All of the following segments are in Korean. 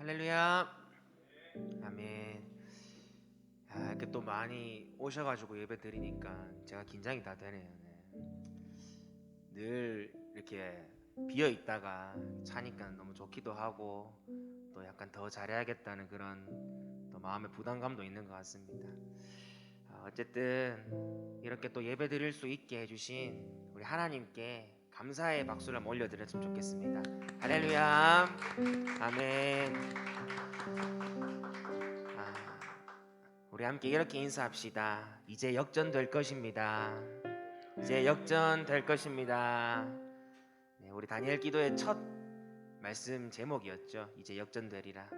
할렐루야. 아멘. 이렇게 또 많이 오셔가지고 예배 드리니까 제가 긴장이 다 되네요. 늘 이렇게 비어 있다가 차니까 너무 좋기도 하고 또 약간 더 잘해야겠다는 그런 또 마음의 부담감도 있는 것 같습니다. 어쨌든 이렇게 또 예배 드릴 수 있게 해주신 우리 하나님께 감사의 박수를 한번 올려드렸으면 좋겠습니다. 할렐루야. 아멘. 우리 함께 이렇게 인사합시다. 이제 역전될 것입니다. 이제 역전될 것입니다. 네, 우리 다니엘 기도의 첫 말씀 제목이었죠. 이제 역전되리라.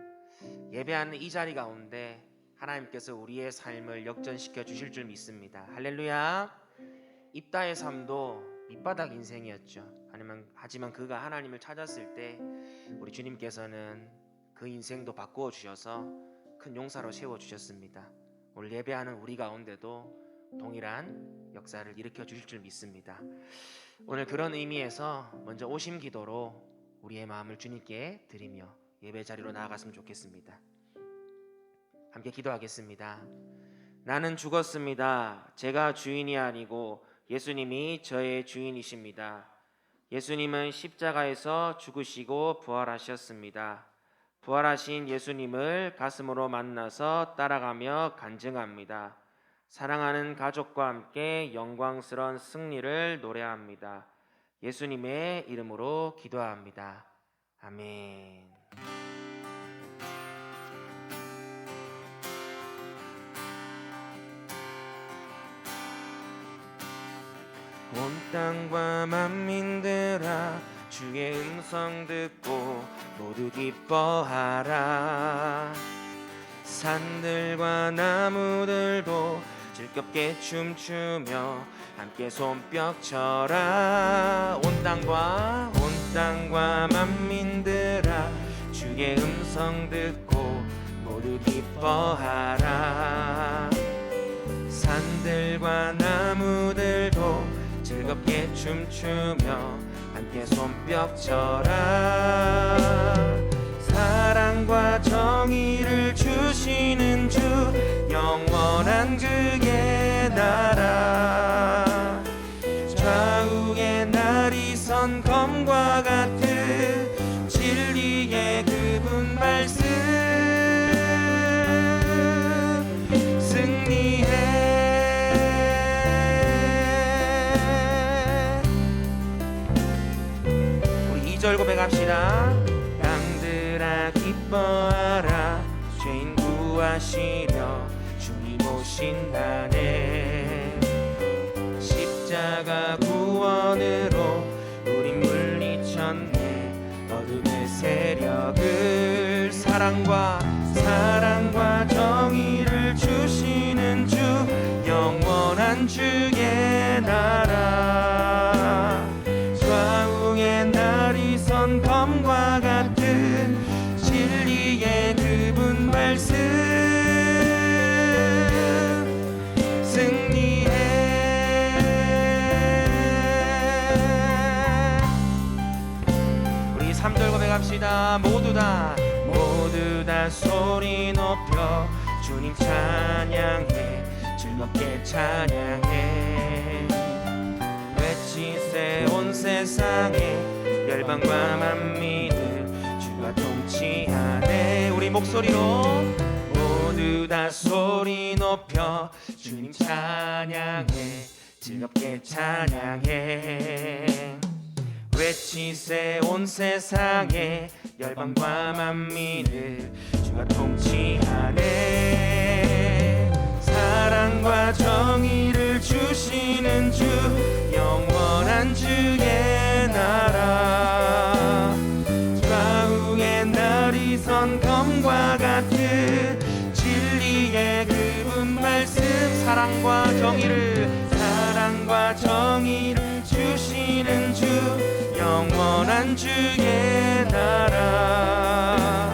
예배하는 이 자리 가운데 하나님께서 우리의 삶을 역전시켜 주실 줄 믿습니다. 할렐루야. 입다의 삶도 밑바닥 인생이었죠. 하지만 그가 하나님을 찾았을 때 우리 주님께서는 그 인생도 바꾸어 주셔서 큰 용사로 세워 주셨습니다. 오늘 예배하는 우리 가운데도 동일한 역사를 일으켜 주실 줄 믿습니다. 오늘 그런 의미에서 먼저 오심 기도로 우리의 마음을 주님께 드리며 예배 자리로 나아갔으면 좋겠습니다. 함께 기도하겠습니다. 나는 죽었습니다. 제가 주인이 아니고 예수님이 저의 주인이십니다. 예수님은 십자가에서 죽으시고 부활하셨습니다. 부활하신 예수님을 가슴으로 만나서 따라가며 간증합니다. 사랑하는 가족과 함께 영광스러운 승리를 노래합니다. 예수님의 이름으로 기도합니다. 아멘. 온 땅과 만민들아 주의 음성 듣고 모두 기뻐하라. 산들과 나무들도 즐겁게 춤추며 함께 손뼉 쳐라. 온 땅과 만민들아 주의 음성 듣고 모두 기뻐하라. 산들과 나무들도 즐겁게 춤추며 함께 손뼉 쳐라. 사랑과 정의를 주시는 주 영원한 그의 나라. 좌우에 날이 선 검과 같은 진리의 그분 말씀 고백합시다. 땅들아 기뻐하라. 죄인 구하시려 주님 오신다네. 십자가 구원으로 우린 물리쳤네. 어둠의 세력을 사랑과 정의를 주시는 주 영원한 주의 나라. 좌우에 날이 선 검과 같은 진리의 그분 말씀 승리해. 우리 3절 고백합시다. 모두 다 소리 높여 주님 찬양해. 즐겁게 찬양해. 외치세 온 세상에 열방과 만민을 주가 통치하네. 우리 목소리로 모두 다 소리 높여 주님 찬양해. 즐겁게 찬양해. 외치세 온 세상에 열방과 만민을 주가 통치하네. 사랑과 정의를 주시는 주 영원한 주의 나라. 좌우에 날이 선 검과 같은 진리의 그분 말씀 사랑과 정의를 주시는 주 영원한 주의 나라.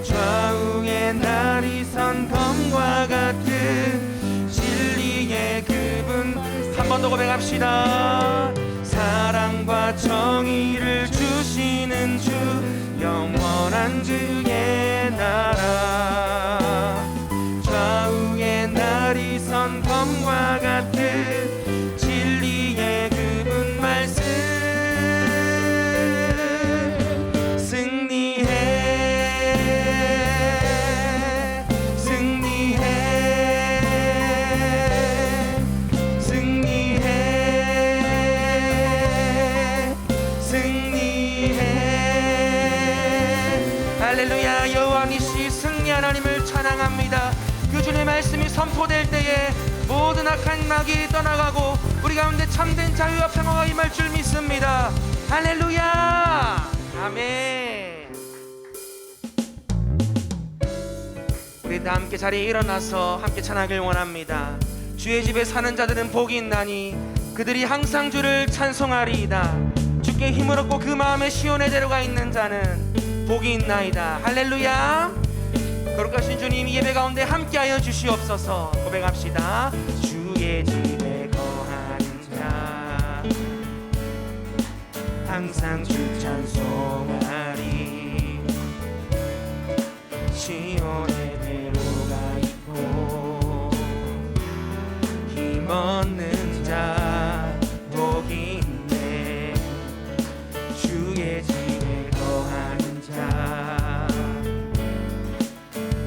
좌우에 날이 선 검과 같은 진리의 그분 한 번 더 고백합시다. 사랑과 정의를 주시는 주 영원한 주의 할렐루야. 여호와 니시 승리 하나님을 찬양합니다. 그 주님의 말씀이 선포될 때에 모든 악한 마귀 떠나가고 우리 가운데 참된 자유와 평화가 임할 줄 믿습니다. 할렐루야. 아멘. 우리 다 함께 자리에 일어나서 함께 찬양하길 원합니다. 주의 집에 사는 자들은 복이 있나니 그들이 항상 주를 찬송하리이다. 주께 힘을 얻고 그 마음에 시온에 데려가 있는 자는 복이 있나이다. 할렐루야. 거룩하신 주님, 이 예배 가운데 함께하여 주시옵소서. 고백합시다. 주의 집에 거하는 자 항상 주 찬송하리. 시온에 데려가 있고 힘없는 자 복이 있네. 주의 집에 거하는 자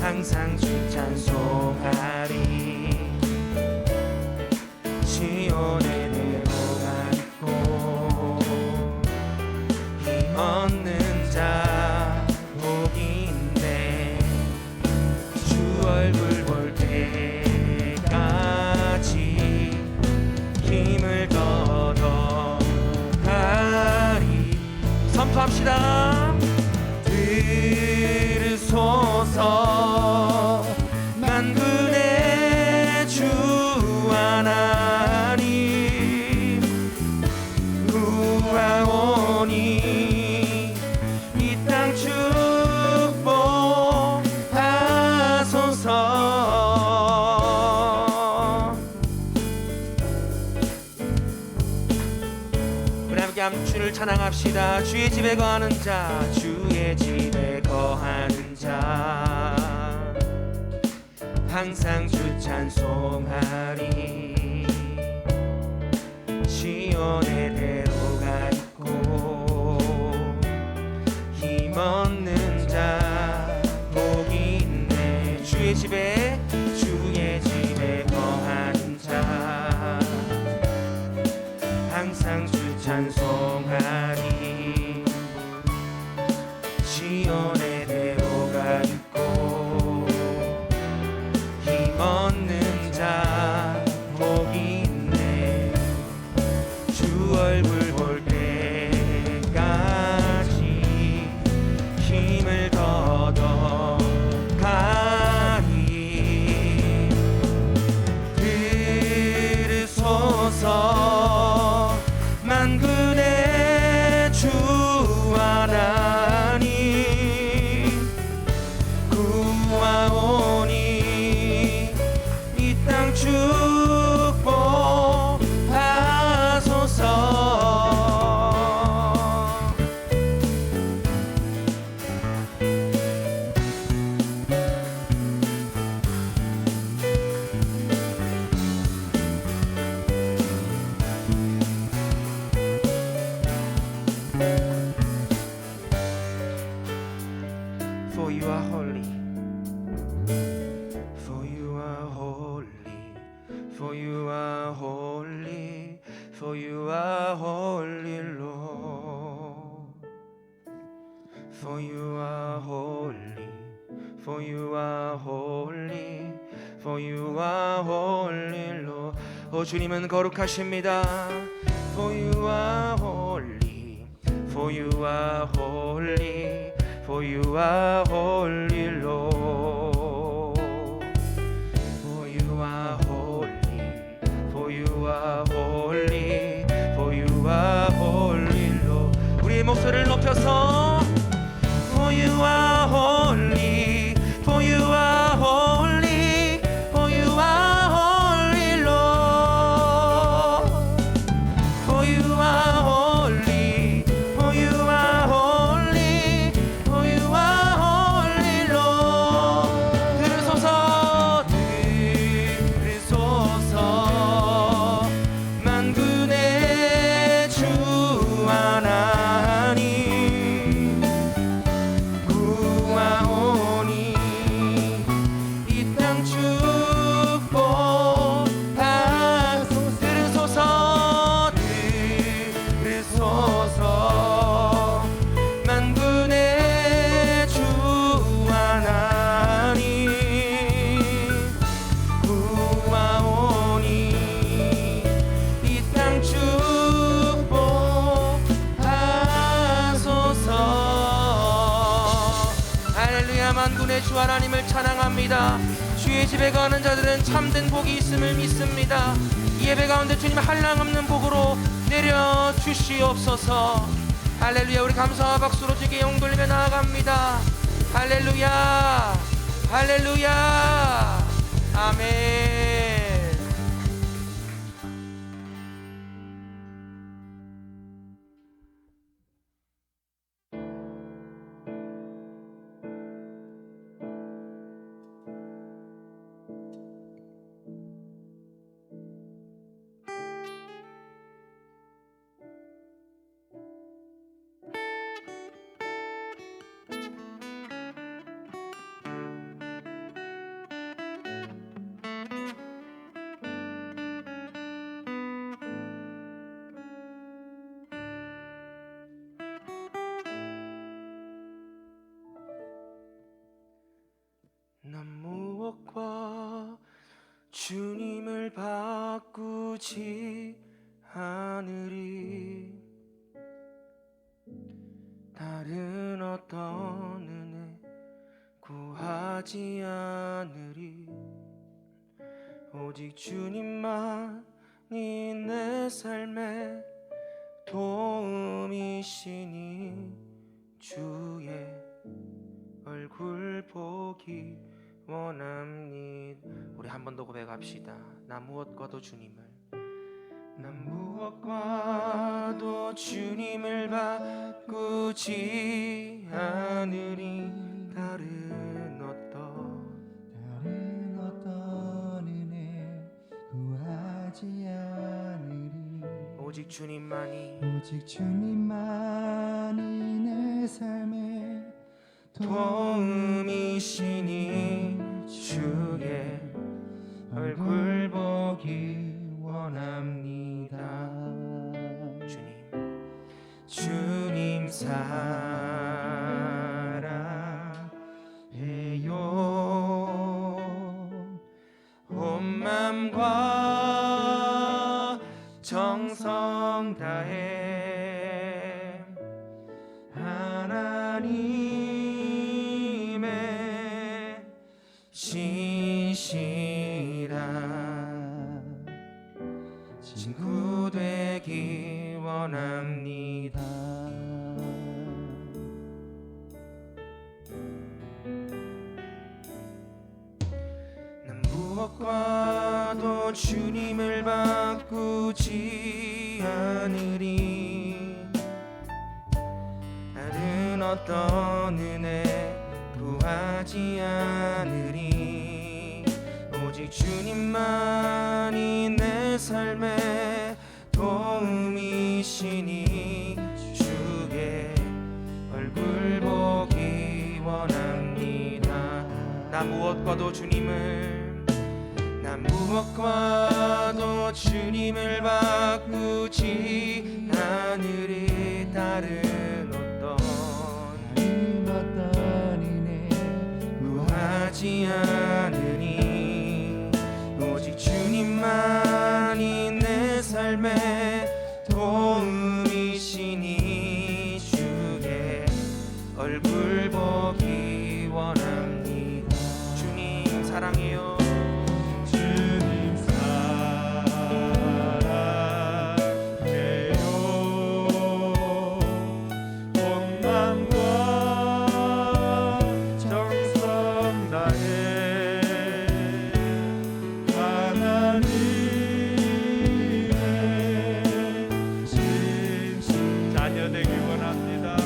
항상 주 찬송하리. 시온에 데려가 있고 힘없는 자 복이 있네. 주 얼굴 볼 때까지 힘을 걷어가리. 선포합시다. 들으소서 만군의 주 하나님 구하오니 이 땅 축복하소서. 우리 함께 주를 찬양합시다. 주의 집에 거하는 자, 주의 집에 거하는 자 항상 주 찬송하리. 시온에 데려가 있고 힘없는 자 복이 있네. 주의 집에 거하는 자 항상 주 찬송하리. 시온에 데려가 있고 힘없는 자 복이 있네. 주 얼굴 볼 때까지 힘을 걷어가리. 들으소서 만군의 주 하나님 구하오니 이 땅 축복하소서. For you are holy, for you are holy, for you are holy, for you are holy, Lord. For you are holy, for you are holy, for you are holy, Lord. 오 주님은 거룩하십니다. For you are holy, for you are holy, for you are holy, Lord. For you are holy, for you are holy, for you are holy, Lord. 우리의 목소리를 높여서 For you are holy, for you are holy, for you are holy, Lord. For you are holy, for you are holy, for you are holy, Lord. 들으소서 만군의 주 하나님 만군의 주 하나님을 찬양합니다. 주의 집에 가는 자들은 참된 복이 있음을 믿습니다. 이 예배 가운데 주님 한량없는 복으로 내려 주시옵소서. 할렐루야. 우리 감사와 박수로 주께 영 돌리며 나아갑니다. 할렐루야, 할렐루야, 아멘. 난 무엇과 주님을 바꾸지 않으리. 다른 어떤 은혜 구하지 않으리. 오직 주님만이 내 삶의 도움이시니 주의 얼굴 보기 원합니다. 우리 한 번 더 고백합시다. 나 무엇과도 주님을, 난 무엇과도 주님을 바꾸지 않으리. 다른 어떤 은혜 구하지 않으리. 오직 주님만이 내 삶의 도움이시니 주의 얼굴 보기 원합니다. 주님 사랑해요. 온 맘과 정성 다해 하나님의 신실한 친구 되기 원합니다. 난 무엇과도 주님을 바꾸지 않으리. 다른 어떤 은혜 구하지 않으리. 오직 주님만이 내 삶의 도움이시니 주의 얼굴 보기 원합니다. 나 무엇과도 주님을 바꾸지 않으리. 다른 어떤 은혜 구하지 않으니. 오직 주님만이 내 삶의 도움이시니 주의 얼굴 보기 원합니다. 주님 사랑해요. 주님 사랑해요. 온 맘과 정성 다해 하나님의 신실 자녀 되기 원합니다.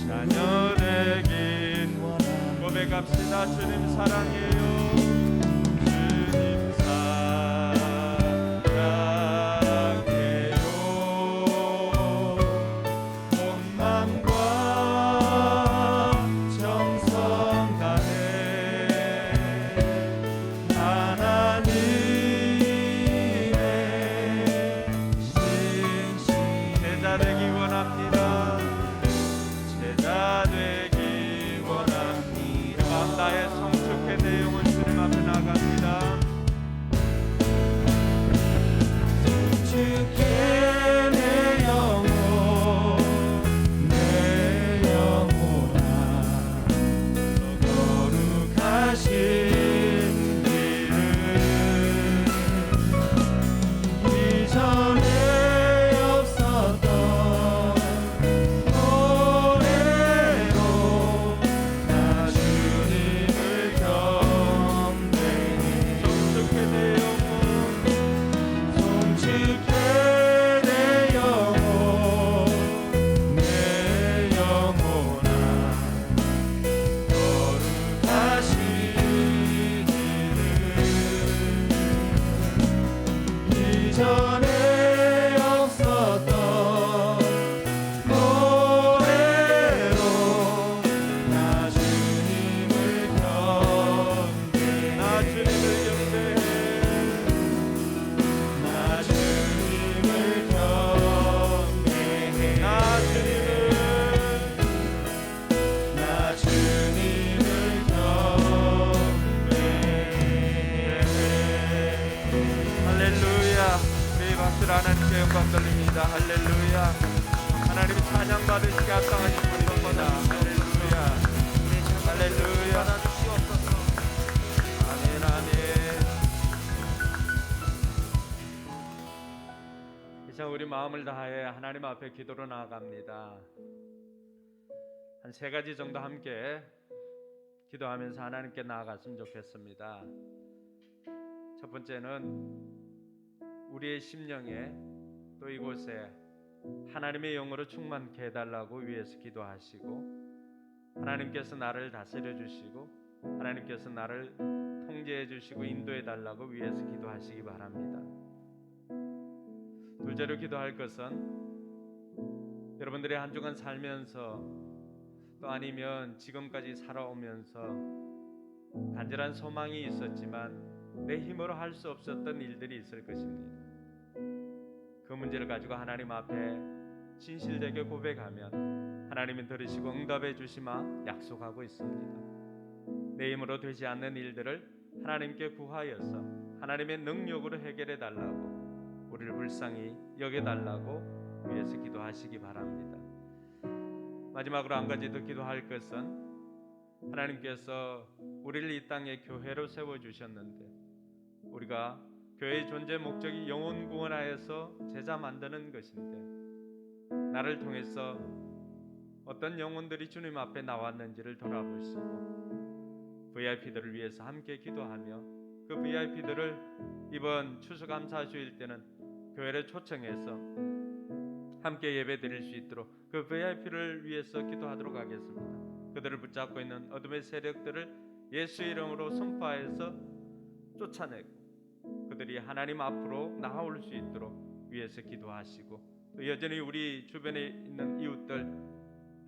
자녀 되긴 고백합시다. 주님 사랑해요. 주님 사랑해요. 온 맘과 정성 다해 하나님의 신실 제자 되기 원합니다. 제자 되기 원합니다. 마음 다해 성숙해 내용 받으시게 합당하신 분입니다. 할렐루야. 할렐루야. 받아주시옵소서. 아멘 아멘. 이제 우리 마음을 다해 하나님 앞에 기도로 나아갑니다. 한 세 가지 정도 함께 기도하면서 하나님께 나아갔으면 좋겠습니다. 첫 번째는 우리의 심령에 또 이곳에 하나님의 영으로 충만케 해달라고 위해서 기도하시고, 하나님께서 나를 다스려 주시고 하나님께서 나를 통제해 주시고 인도해 달라고 위해서 기도하시기 바랍니다. 둘째로 기도할 것은 여러분들이 한 주간 살면서 또 아니면 지금까지 살아오면서 간절한 소망이 있었지만 내 힘으로 할 수 없었던 일들이 있을 것입니다. 그 문제를 가지고 하나님 앞에 진실되게 고백하면 하나님은 들으시고 응답해 주시마 약속하고 있습니다. 내 힘으로 되지 않는 일들을 하나님께 구하여서 하나님의 능력으로 해결해 달라고, 우리를 불쌍히 여겨 달라고 위해서 기도하시기 바랍니다. 마지막으로 한 가지 더 기도할 것은, 하나님께서 우리를 이 땅에 교회로 세워주셨는데 우리가 교회의 존재 목적이 영혼 구원하여서 제자 만드는 것인데, 나를 통해서 어떤 영혼들이 주님 앞에 나왔는지를 돌아보시고 VIP들을 위해서 함께 기도하며 그 VIP들을 이번 추수감사주일 때는 교회를 초청해서 함께 예배 드릴 수 있도록 그 VIP를 위해서 기도하도록 하겠습니다. 그들을 붙잡고 있는 어둠의 세력들을 예수의 이름으로 선포하여서 쫓아내고 그들이 하나님 앞으로 나아올 수 있도록 위해서 기도하시고, 또 여전히 우리 주변에 있는 이웃들,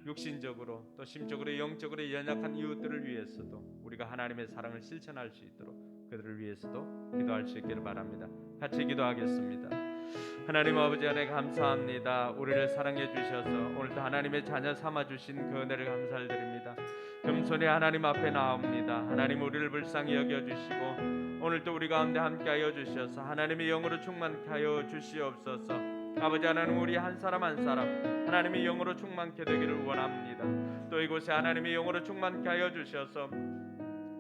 육신적으로 또 심적으로 영적으로 연약한 이웃들을 위해서도 우리가 하나님의 사랑을 실천할 수 있도록 그들을 위해서도 기도할 수 있기를 바랍니다. 같이 기도하겠습니다. 하나님 아버지 안에 감사합니다. 우리를 사랑해 주셔서 오늘도 하나님의 자녀 삼아 주신 그 은혜를 감사를 드립니다. 겸손히 하나님 앞에 나옵니다. 하나님 우리를 불쌍히 여겨 주시고 오늘도 우리 가운데 함께하여 주셔서 하나님의 영으로 충만케 하여 주시옵소서. 아버지 하나님, 우리 한 사람 한 사람 하나님의 영으로 충만케 되기를 원합니다. 또 이곳에 하나님의 영으로 충만케 하여 주셔서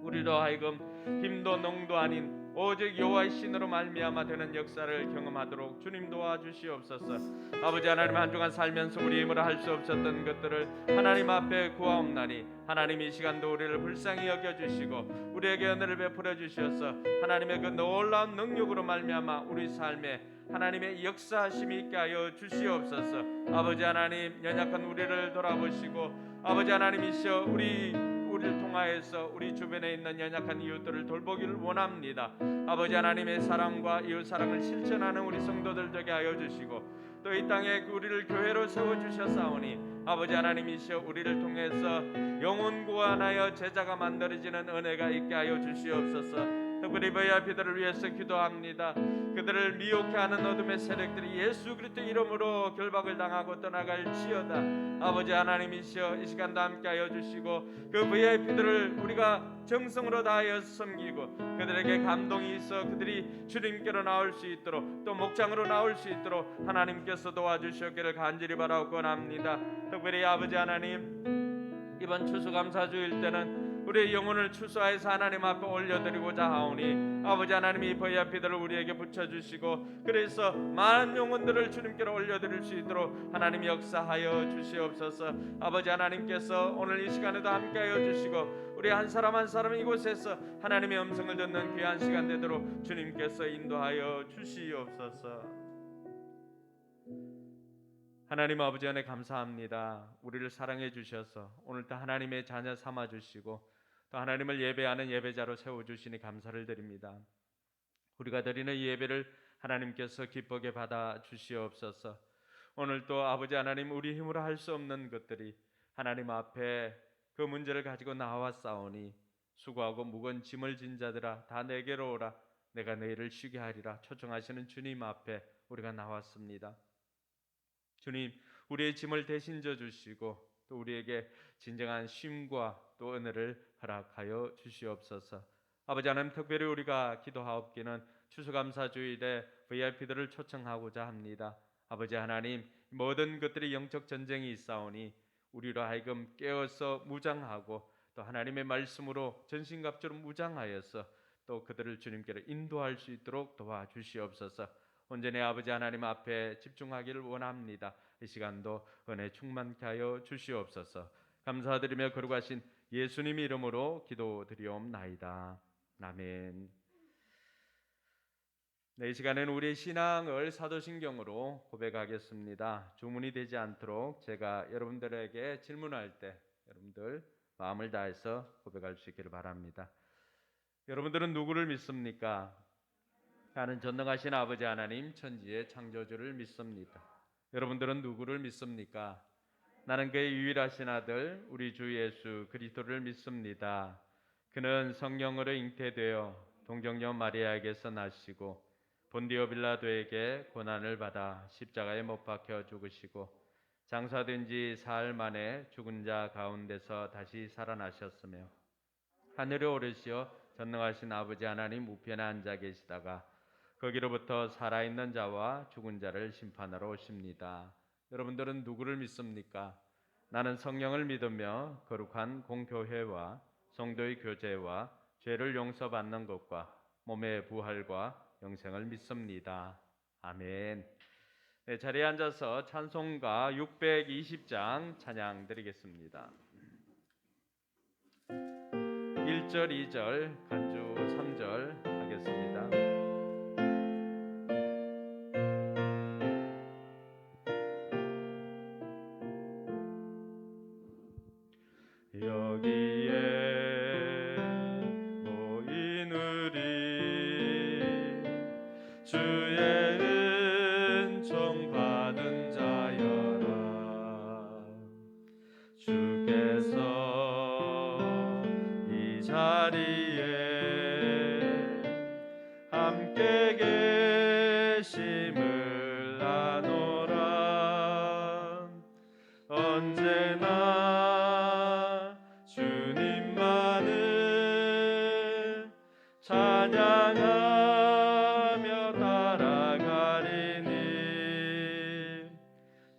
우리로 하여금 힘도 능도 아닌 오직 여호와의 신으로 말미암아 되는 역사를 경험하도록 주님 도와주시옵소서. 아버지 하나님, 한 주간 살면서 우리 힘으로 할 수 없었던 것들을 하나님 앞에 구하옵나니 하나님 이 시간도 우리를 불쌍히 여겨주시고 우리에게 은혜를 베풀어 주셔서 하나님의 그 놀라운 능력으로 말미암아 우리 삶에 하나님의 역사하심이 있게 하여 주시옵소서. 아버지 하나님, 연약한 우리를 돌아보시고 아버지 하나님이시여 우리를 통하여서 우리 주변에 있는 연약한 이웃들을 돌보기를 원합니다. 아버지 하나님의 사랑과 이웃 사랑을 실천하는 우리 성도들 되게 하여 주시고 또 이 땅에 우리를 교회로 세워주셨사오니 아버지 하나님이시여 우리를 통해서 영혼 구원하여 제자가 만들어지는 은혜가 있게 하여 주시옵소서. 특별히 VIP들을 위해서 기도합니다. 그들을 미혹해 하는 어둠의 세력들이 예수 그리스도의 이름으로 결박을 당하고 떠나갈지어다. 아버지 하나님이시여 이 시간도 함께하여 주시고 그 VIP들을 우리가 정성으로 다하여 섬기고 그들에게 감동이 있어 그들이 주님께로 나올 수 있도록 또 목장으로 나올 수 있도록 하나님께서 도와주시기를 간절히 바라고 합니다. 특별히 아버지 하나님, 이번 추수감사주일 때는 우리의 영혼을 추수하여서 하나님 앞에 올려드리고자 하오니 아버지 하나님, 이 VIP들을 우리에게 붙여주시고 그래서 많은 영혼들을 주님께로 올려드릴 수 있도록 하나님 역사하여 주시옵소서. 아버지 하나님께서 오늘 이 시간에도 함께하여 주시고 우리 한 사람 한 사람 이곳에서 하나님의 음성을 듣는 귀한 시간 되도록 주님께서 인도하여 주시옵소서. 하나님 아버지 안에 감사합니다. 우리를 사랑해 주셔서 오늘도 하나님의 자녀 삼아 주시고 또 하나님을 예배하는 예배자로 세워주시니 감사를 드립니다. 우리가 드리는 이 예배를 하나님께서 기쁘게 받아 주시옵소서. 오늘도 아버지 하나님, 우리 힘으로 할 수 없는 것들이 하나님 앞에 그 문제를 가지고 나왔사오니 수고하고 무거운 짐을 진 자들아 다 내게로 오라, 내가 너희를 쉬게 하리라 초청하시는 주님 앞에 우리가 나왔습니다. 주님, 우리의 짐을 대신 져 주시고 또 우리에게 진정한 쉼과 또 은혜를 허락하여 주시옵소서. 아버지 하나님, 특별히 우리가 기도하옵기는 추수감사주일에 VIP들을 초청하고자 합니다. 아버지 하나님, 모든 것들이 영적 전쟁이 있사오니 우리로 하여금 깨어서 무장하고 또 하나님의 말씀으로 전신갑주로 무장하여서 또 그들을 주님께로 인도할 수 있도록 도와주시옵소서. 온전히 아버지 하나님 앞에 집중하기를 원합니다. 이 시간도 은혜 충만케 하여 주시옵소서. 감사드리며 거룩하신 예수님 이름으로 기도드리옵나이다. 아멘. 네, 이 시간에는 우리의 신앙을 사도신경으로 고백하겠습니다. 주문이 되지 않도록 제가 여러분들에게 질문할 때 여러분들 마음을 다해서 고백할 수 있기를 바랍니다. 여러분들은 누구를 믿습니까? 나는 전능하신 아버지 하나님 천지의 창조주를 믿습니다. 여러분들은 누구를 믿습니까? 나는 그의 유일하신 아들 우리 주 예수 그리스도를 믿습니다. 그는 성령으로 잉태되어 동정녀 마리아에게서 나시고 본디오 빌라도에게 고난을 받아 십자가에 못 박혀 죽으시고 장사된 지 사흘 만에 죽은 자 가운데서 다시 살아나셨으며 하늘에 오르시어 전능하신 아버지 하나님 우편에 앉아 계시다가 거기로부터 살아있는 자와 죽은 자를 심판하러 오십니다. 여러분들은 누구를 믿습니까? 나는 성령을 믿으며 거룩한 공교회와 성도의 교제와 죄를 용서받는 것과 몸의 부활과 영생을 믿습니다. 아멘. 네, 자리에 앉아서 찬송가 620장 찬양 드리겠습니다. 1절, 2절, 간주 3절 하겠습니다. 여기에 모인 우리 주의 은총 받은 자여라. 주께서 이 자리에 함께 계심을 아노라. 언제나 주님만을 찬양하며 따라가리니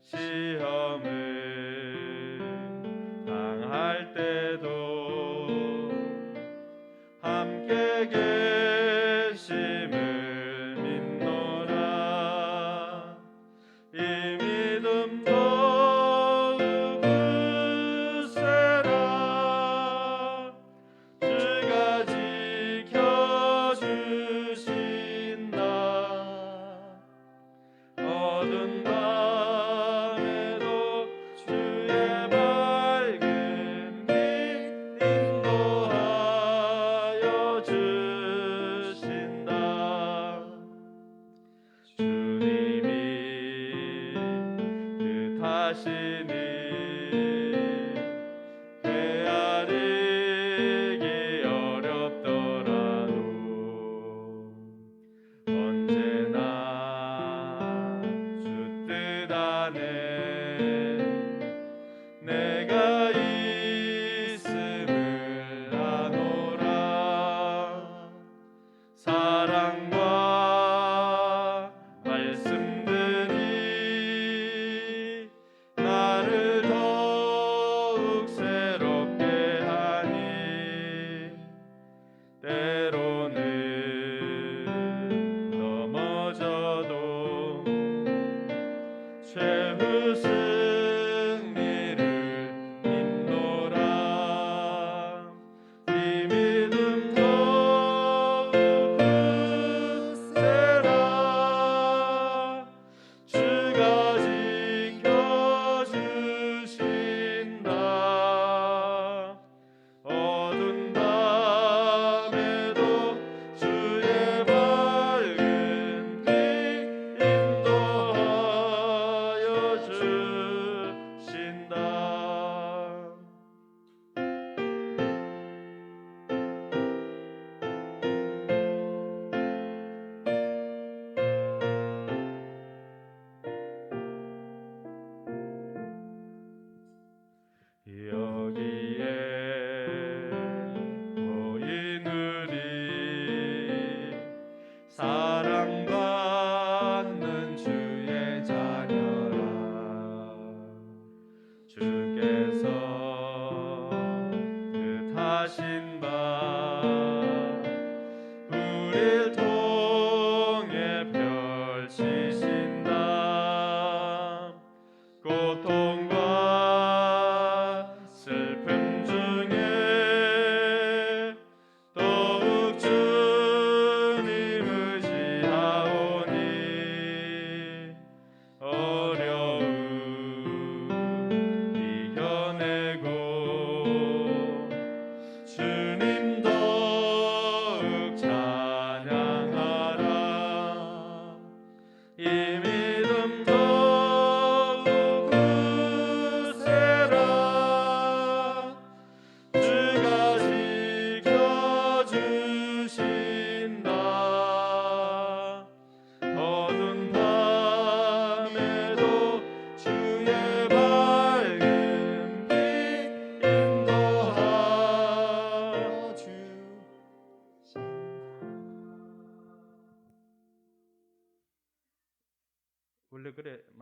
시험을 당할 때도 함께 계심을 믿노라. 이 믿음 더욱 굳세라. 주가 지켜주신다. 어두운 밤에도 주의 밝은 빛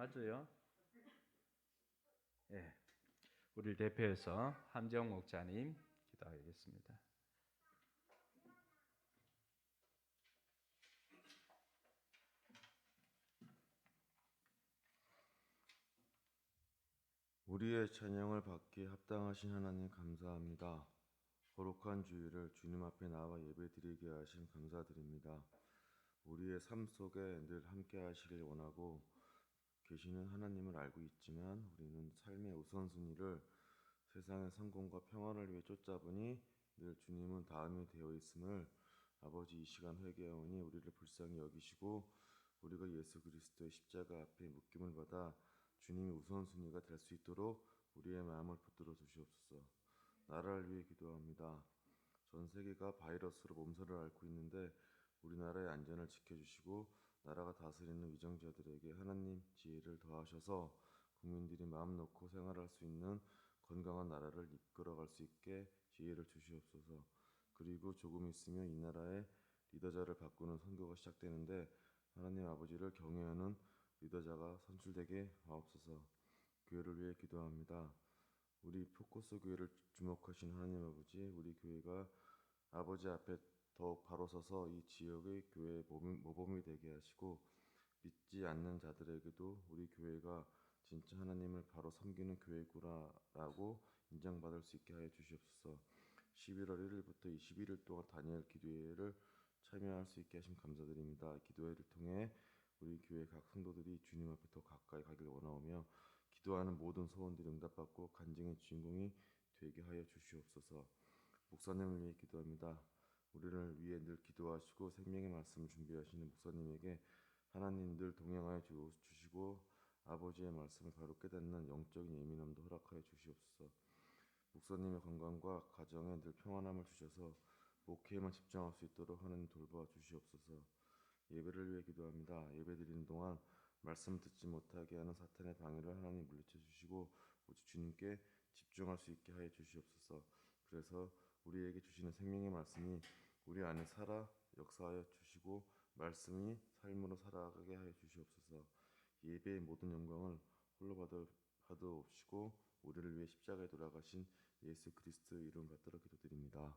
맞아요. 예, 우리를 대표해서 함재영 목사님 기도하겠습니다. 우리의 찬양을 받기에 합당하신 하나님 감사합니다. 거룩한 주일을 주님 앞에 나와 예배드리게 하심 감사드립니다. 우리의 삶 속에 늘 함께 하시길 원하고 계시는 하나님을 알고 있지만 우리는 삶의 우선순위를 세상의 성공과 평안을 위해 쫓아보니 늘 주님은 다음이 되어 있음을 아버지 이 시간 회개하오니 우리를 불쌍히 여기시고 우리가 예수 그리스도의 십자가 앞에 묶임을 받아 주님이 우선순위가 될 수 있도록 우리의 마음을 붙들어 주시옵소서. 나라를 위해 기도합니다. 전 세계가 바이러스로 몸살을 앓고 있는데 우리나라의 안전을 지켜주시고 나라가 다스리는 위정자들에게 하나님 지혜를 더하셔서 국민들이 마음 놓고 생활할 수 있는 건강한 나라를 이끌어갈 수 있게 지혜를 주시옵소서. 그리고 조금 있으면 이 나라의 리더자를 바꾸는 선거가 시작되는데 하나님 아버지를 경외하는 리더자가 선출되게 하옵소서. 교회를 위해 기도합니다. 우리 포커스 교회를 주목하신 하나님 아버지, 우리 교회가 아버지 앞에 더욱 바로 서서 이 지역의 교회의 모범이 되게 하시고 믿지 않는 자들에게도 우리 교회가 진짜 하나님을 바로 섬기는 교회구나라고 인정받을 수 있게 하여 주시옵소서. 11월 1일부터 21일 동안 다니엘 기도회를 참여할 수 있게 하심 감사드립니다. 기도회를 통해 우리 교회 각 성도들이 주님 앞에 더 가까이 가길 원하오며 기도하는 모든 소원들이 응답받고 간증의 주인공이 되게 하여 주시옵소서. 목사님을 위해 기도합니다. 우리를 위해 늘 기도하시고 생명의 말씀을 준비하시는 목사님에게 하나님 늘 동행하여 주시고 아버지의 말씀을 바로 깨닫는 영적인 예민함도 허락하여 주시옵소서. 목사님의 건강과 가정에 늘 평안함을 주셔서 목회에만 집중할 수 있도록 하나님 돌봐 주시옵소서. 예배를 위해 기도합니다. 예배드리는 동안 말씀 듣지 못하게 하는 사탄의 방해를 하나님 물리쳐 주시고 오직 주님께 집중할 수 있게 하여 주시옵소서. 그래서 우리에게 주시는 생명의 말씀이 우리 안에 살아 역사하여 주시고 말씀이 삶으로 살아가게 하여 주시옵소서. 예배의 모든 영광을 홀로 받으옵시고 우리를 위해 십자가에 돌아가신 예수 그리스도의 이름 받들어 기도드립니다.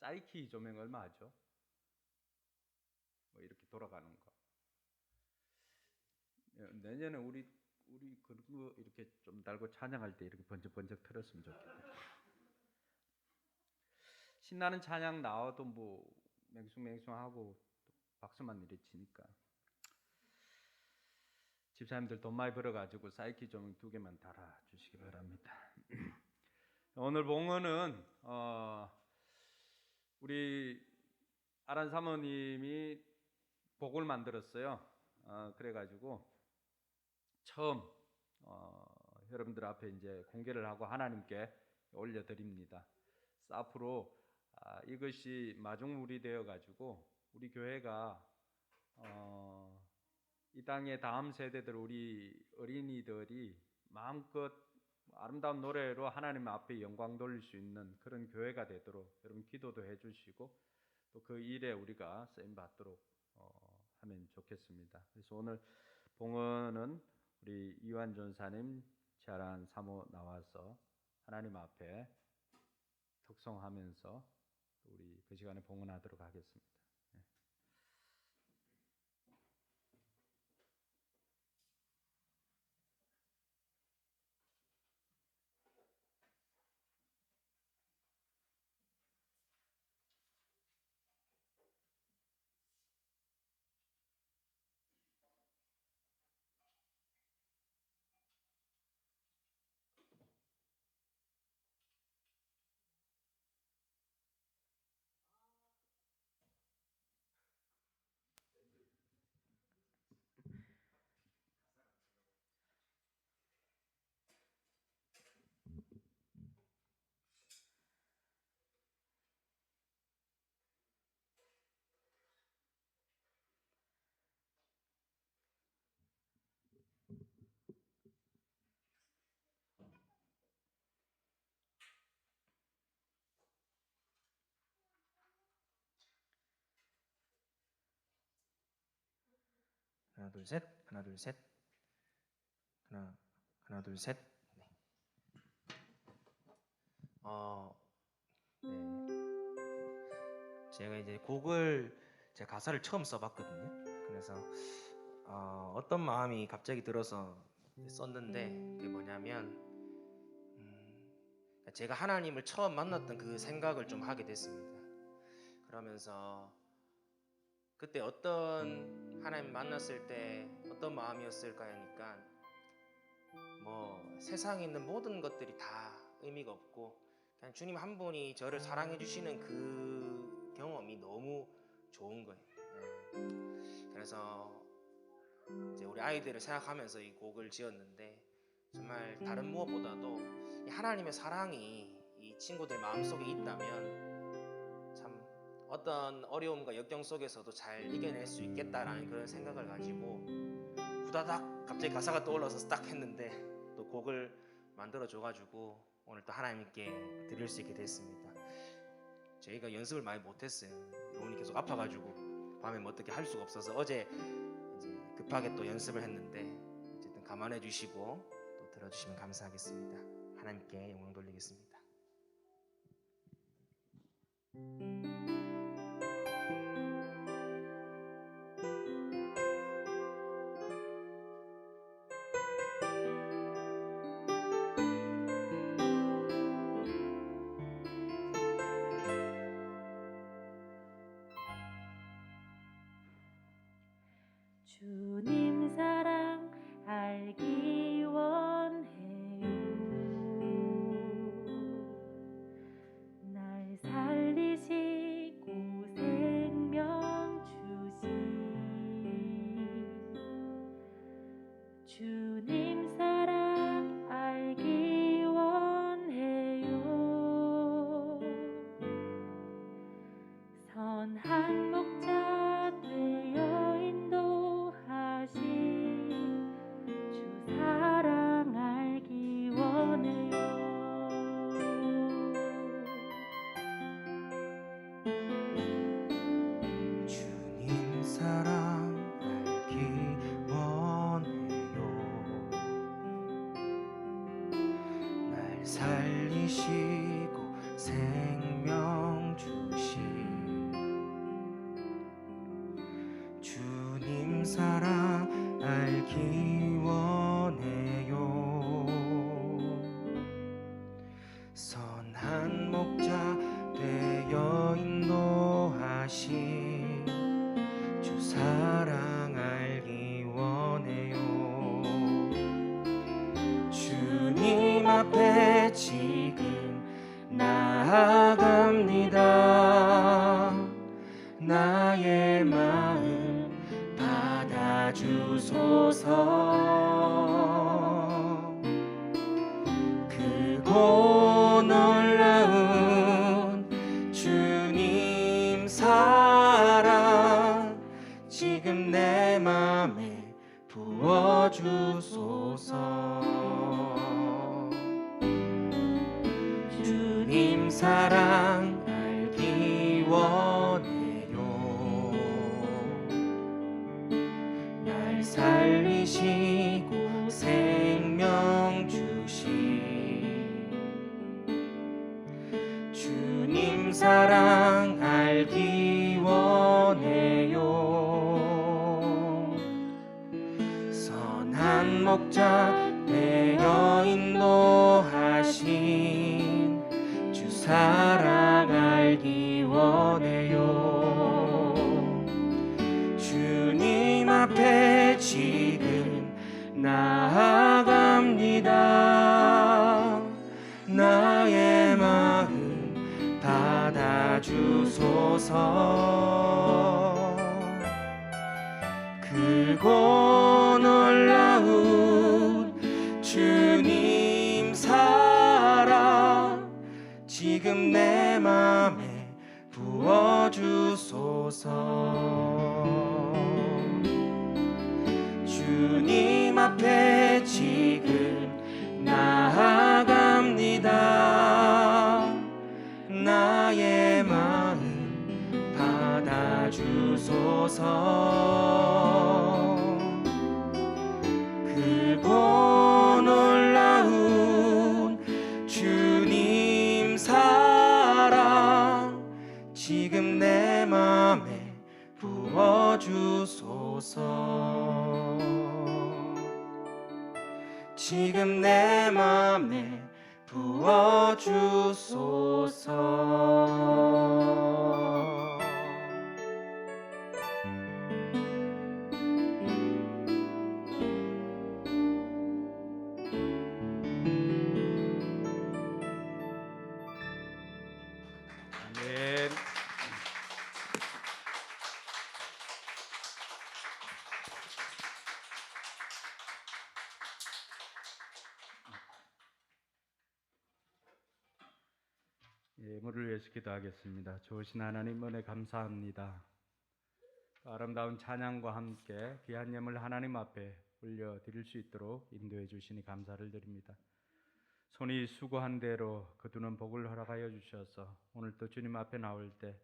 사이키 조명 얼마 하죠? 뭐 이렇게 돌아가는 거. 내년에 우리 그거 이렇게 좀 달고 찬양할 때 이렇게 번쩍번쩍 틀었으면 좋겠다. 신나는 찬양 나와도 뭐 맹숭맹숭하고 박수만 내리치니까 집사님들 돈 많이 벌어가지고 사이키 조명 2개만 달아 주시기 바랍니다. 오늘 봉헌은 우리 아란 사모님이 복을 만들었어요. 그래가지고 처음 여러분들 앞에 이제 공개를 하고 하나님께 올려드립니다. 앞으로 이것이 마중물이 되어가지고 우리 교회가 이 땅의 다음 세대들 우리 어린이들이 마음껏 아름다운 노래로 하나님 앞에 영광 돌릴 수 있는 그런 교회가 되도록 여러분 기도도 해주시고 또 그 일에 우리가 쓰임 받도록 하면 좋겠습니다. 그래서 오늘 봉헌은 우리 이완 전사님, 자란 사모 나와서 하나님 앞에 특송하면서 우리 그 시간에 봉헌하도록 하겠습니다. 둘 셋. 하나 둘 셋. 하나 둘 셋. 네. 네. 제가 이제 곡을 제 가사를 처음 써봤거든요. 그래서 어떤 마음이 갑자기 들어서 썼는데 그게 뭐냐면 제가 하나님을 처음 만났던 그 생각을 좀 하게 됐습니다. 그러면서 그때 어떤 하나님 만났을 때 어떤 마음이었을까 하니까 뭐 세상에 있는 모든 것들이 다 의미가 없고 그냥 주님 한 분이 저를 사랑해 주시는 그 경험이 너무 좋은 거예요. 그래서 이제 우리 아이들을 생각하면서 이 곡을 지었는데 정말 다른 무엇보다도 이 하나님의 사랑이 이 친구들 마음속에 있다면 참 어떤 어려움과 역경 속에서도 잘 이겨낼 수 있겠다라는 그런 생각을 가지고 후다닥 갑자기 가사가 떠올라서 딱 했는데 또 곡을 만들어 줘가지고 오늘 또 하나님께 드릴 수 있게 됐습니다. 저희가 연습을 많이 못했어요. 로운이 계속 아파가지고 밤에 뭐 어떻게 할 수가 없어서 어제 이제 급하게 또 연습을 했는데 어쨌든 감안해 주시고 또 들어주시면 감사하겠습니다. 하나님께 영광 돌리겠습니다. 주님 사랑 알기 원해요. 날 살리시고 생명 주신 주님 사랑 알기 원해요. 선한 목자 되어 인도하신 주 사랑 알기 원해요. 주님 사랑 알기 원해요. 날 살리시고 생명 주신 주님 사랑 알기 원해요. 선한 목자 되어 인도하신 주 사랑 알기 원해요. 주님 앞에 지금 나아갑니다. 나의 마음 받아주소서. 크고 놀라운 주님 사랑 지금 내 맘에 부어주소서. 주님 사랑 알기 원해요. 날 살리시고 생명 주신 주님 사랑 알기 원해요. 선한 목자 되어 인도하신 주 사랑 알기 원해요. 주님 앞에 지금 나아갑니다. 나의 마음 받아주소서. 크고 놀라운 주님 사랑 지금 내 맘에 부어주소서. 주님 앞에 지금 나아갑니다. 나의 마음 받아주소서. 지금 내 맘에 부어주소서. 아멘. 예물을 위해서 기도하겠습니다. 좋으신 하나님 은혜 감사합니다. 아름다운 찬양과 함께 귀한 예물 하나님 앞에 올려드릴 수 있도록 인도해 주시니 감사를 드립니다. 손이 수고한 대로 거두는 복을 허락하여 주셔서 오늘 또 주님 앞에 나올 때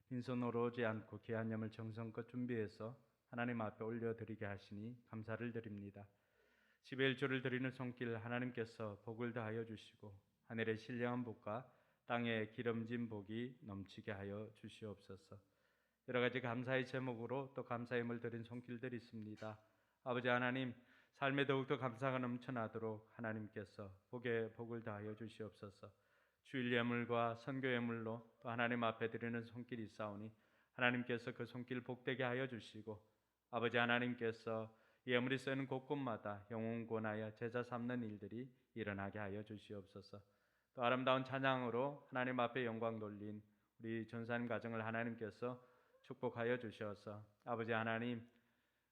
빈손으로 오지 않고 귀한 예물 정성껏 준비해서 하나님 앞에 올려드리게 하시니 감사를 드립니다. 11조를 드리는 손길 하나님께서 복을 더하여 주시고 하늘의 신령한 복과 땅에 기름진 복이 넘치게 하여 주시옵소서. 여러 가지 감사의 제목으로 또 감사의 예물 드린 손길들이 있습니다. 아버지 하나님, 삶에 더욱더 감사가 넘쳐나도록 하나님께서 복에 복을 더하여 주시옵소서. 주일 예물과 선교 예물로 또 하나님 앞에 드리는 손길이 있사오니 하나님께서 그 손길 복되게 하여 주시고 아버지 하나님께서 예물이 쓰이는 곳곳마다 영혼 구원하여 제자 삼는 일들이 일어나게 하여 주시옵소서. 또 아름다운 찬양으로 하나님 앞에 영광 돌린 우리 전사님 가정을 하나님께서 축복하여 주셔서 아버지 하나님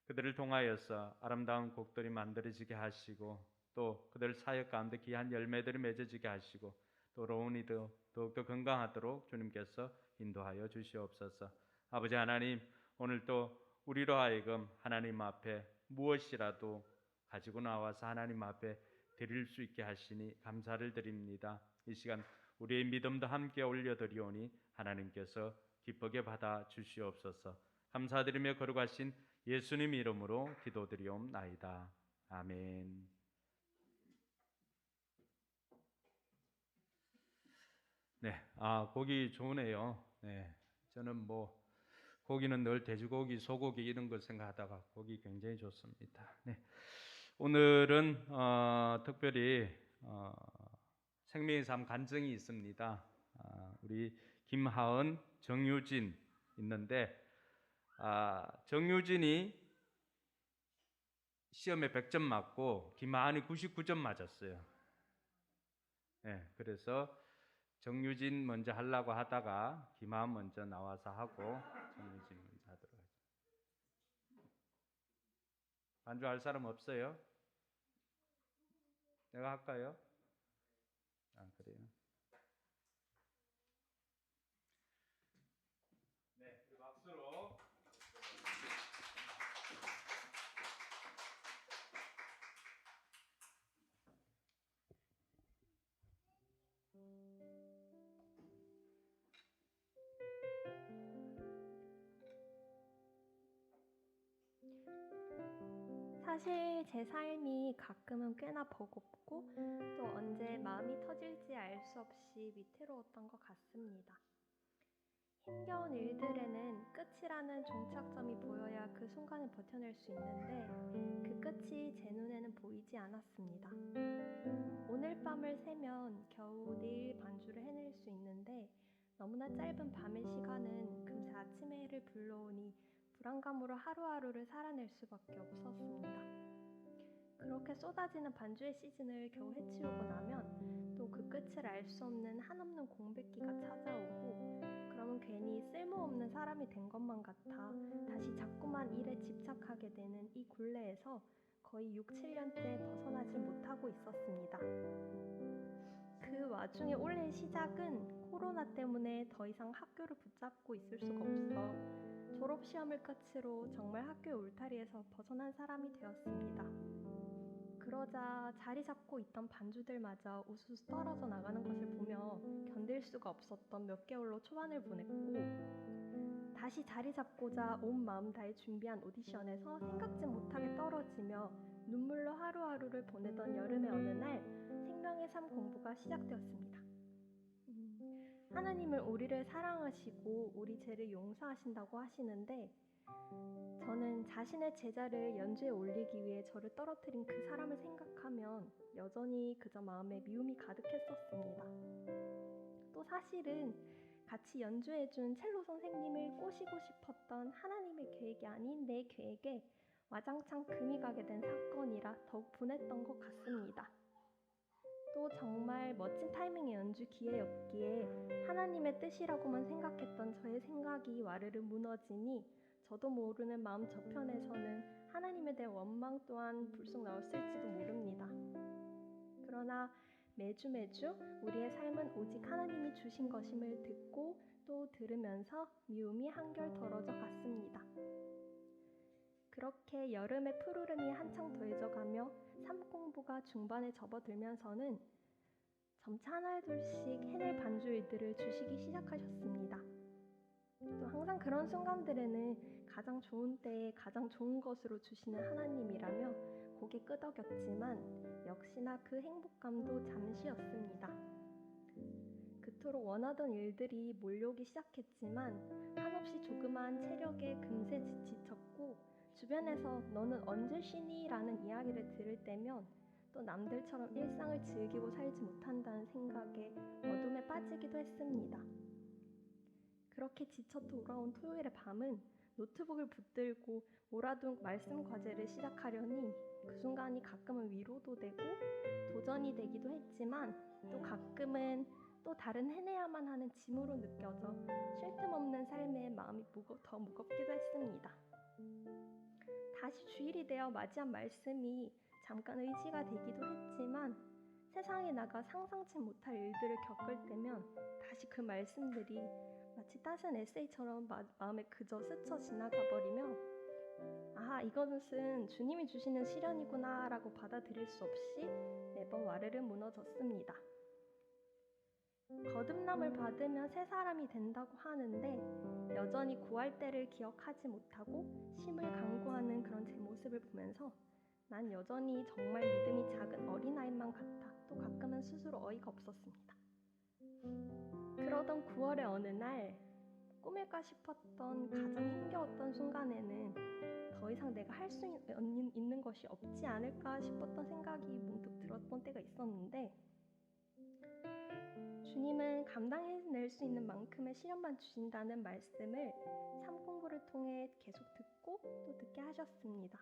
그들을 통하여서 아름다운 곡들이 만들어지게 하시고 또 그들 사역 가운데 귀한 열매들이 맺어지게 하시고 또 로운이도 더욱더 건강하도록 주님께서 인도하여 주시옵소서. 아버지 하나님 오늘 또 우리로 하여금 하나님 앞에 무엇이라도 가지고 나와서 하나님 앞에 드릴 수 있게 하시니 감사를 드립니다. 이 시간 우리의 믿음도 함께 올려드리오니 하나님께서 기쁘게 받아 주시옵소서. 감사드리며 거룩하신 예수님 이름으로 기도드리옵나이다. 아멘. 네, 고기 좋으네요. 네, 저는 뭐 고기는 늘 돼지고기, 소고기 이런 걸 생각하다가 고기 굉장히 좋습니다. 네, 오늘은 특별히 생명의 삶 간증이 있습니다. 우리 김하은, 정유진 있는데 정유진이 시험에 100점 맞고 김하은이 99점 맞았어요. 네, 그래서 정유진 먼저 하려고 하다가 김하은 먼저 나와서 하고 정유진 먼저 하도록 하겠습니다. 반주할 사람 없어요? 내가 할까요? 그래요. 네, 우리 박수로. 사실 제 삶이 가끔은 꽤나 버겁고 또 언제 마음이 터질지 알 수 없이 위태로웠던 것 같습니다. 힘겨운 일들에는 끝이라는 종착점이 보여야 그 순간을 버텨낼 수 있는데 그 끝이 제 눈에는 보이지 않았습니다. 오늘 밤을 새면 겨우 내일 반주를 해낼 수 있는데 너무나 짧은 밤의 시간은 금세 아침의 해를 불러오니 불안감으로 하루하루를 살아낼 수밖에 없었습니다. 그렇게 쏟아지는 반주의 시즌을 겨우 해치우고 나면 또 그 끝을 알 수 없는 한없는 공백기가 찾아오고 그러면 괜히 쓸모없는 사람이 된 것만 같아 다시 자꾸만 일에 집착하게 되는 이 굴레에서 거의 6, 7년째 벗어나질 못하고 있었습니다. 그 와중에 올해의 시작은 코로나 때문에 더 이상 학교를 붙잡고 있을 수가 없어 졸업시험을 끝으로 정말 학교의 울타리에서 벗어난 사람이 되었습니다. 그러자 자리 잡고 있던 반주들마저 우수수 떨어져 나가는 것을 보며 견딜 수가 없었던 몇 개월로 초반을 보냈고 다시 자리 잡고자 온 마음 다해 준비한 오디션에서 생각지 못하게 떨어지며 눈물로 하루하루를 보내던 여름의 어느 날 생명의 삶 공부가 시작되었습니다. 하나님을 우리를 사랑하시고 우리 죄를 용서하신다고 하시는데 저는 자신의 제자를 연주에 올리기 위해 저를 떨어뜨린 그 사람을 생각하면 여전히 그저 마음에 미움이 가득했었습니다. 또 사실은 같이 연주해준 첼로 선생님을 꼬시고 싶었던 하나님의 계획이 아닌 내 계획에 와장창 금이 가게 된 사건이라 더욱 분했던 것 같습니다. 또 정말 멋진 타이밍의 연주 기회였기에 하나님의 뜻이라고만 생각했던 저의 생각이 와르르 무너지니 저도 모르는 마음 저편에서는 하나님에 대한 원망 또한 불쑥 나왔을지도 모릅니다. 그러나 매주 우리의 삶은 오직 하나님이 주신 것임을 듣고 또 들으면서 미움이 한결 덜어져 갔습니다. 그렇게 여름의 푸르름이 한창 더해져가며 삶 공부가 중반에 접어들면서는 점차 하나둘씩 해낼 반주일들을 주시기 시작하셨습니다. 또 항상 그런 순간들에는 가장 좋은 때에 가장 좋은 것으로 주시는 하나님이라며 고개 끄덕였지만 역시나 그 행복감도 잠시였습니다. 그토록 원하던 일들이 몰려오기 시작했지만 한없이 조그마한 체력에 금세 지쳤고 주변에서 너는 언제 쉬니? 라는 이야기를 들을 때면 또 남들처럼 일상을 즐기고 살지 못한다는 생각에 어둠에 빠지기도 했습니다. 그렇게 지쳐 돌아온 토요일의 밤은 노트북을 붙들고 몰아둔 말씀 과제를 시작하려니 그 순간이 가끔은 위로도 되고 도전이 되기도 했지만 또 가끔은 또 다른 해내야만 하는 짐으로 느껴져 쉴 틈 없는 삶에 마음이 더 무겁기도 했습니다. 다시 주일이 되어 맞이한 말씀이 잠깐 의지가 되기도 했지만 세상에 나가 상상치 못할 일들을 겪을 때면 다시 그 말씀들이 마치 따스한 에세이처럼 마음에 그저 스쳐 지나가 버리며 아, 이것은 주님이 주시는 시련이구나 라고 받아들일 수 없이 매번 와르르 무너졌습니다. 거듭남을 받으면 새 사람이 된다고 하는데 여전히 구할 때를 기억하지 못하고 심을 강구하는 그런 제 모습을 보면서 난 여전히 정말 믿음이 작은 어린아이만 같아 또 가끔은 스스로 어이가 없었습니다. 그러던 9월의 어느 날 꿈일까 싶었던 가장 힘겨웠던 순간에는 더 이상 내가 할 수 있는 것이 없지 않을까 싶었던 생각이 문득 들었던 때가 있었는데 주님은 감당해낼 수 있는 만큼의 시련만 주신다는 말씀을 삶 공부를 통해 계속 듣고 또 듣게 하셨습니다.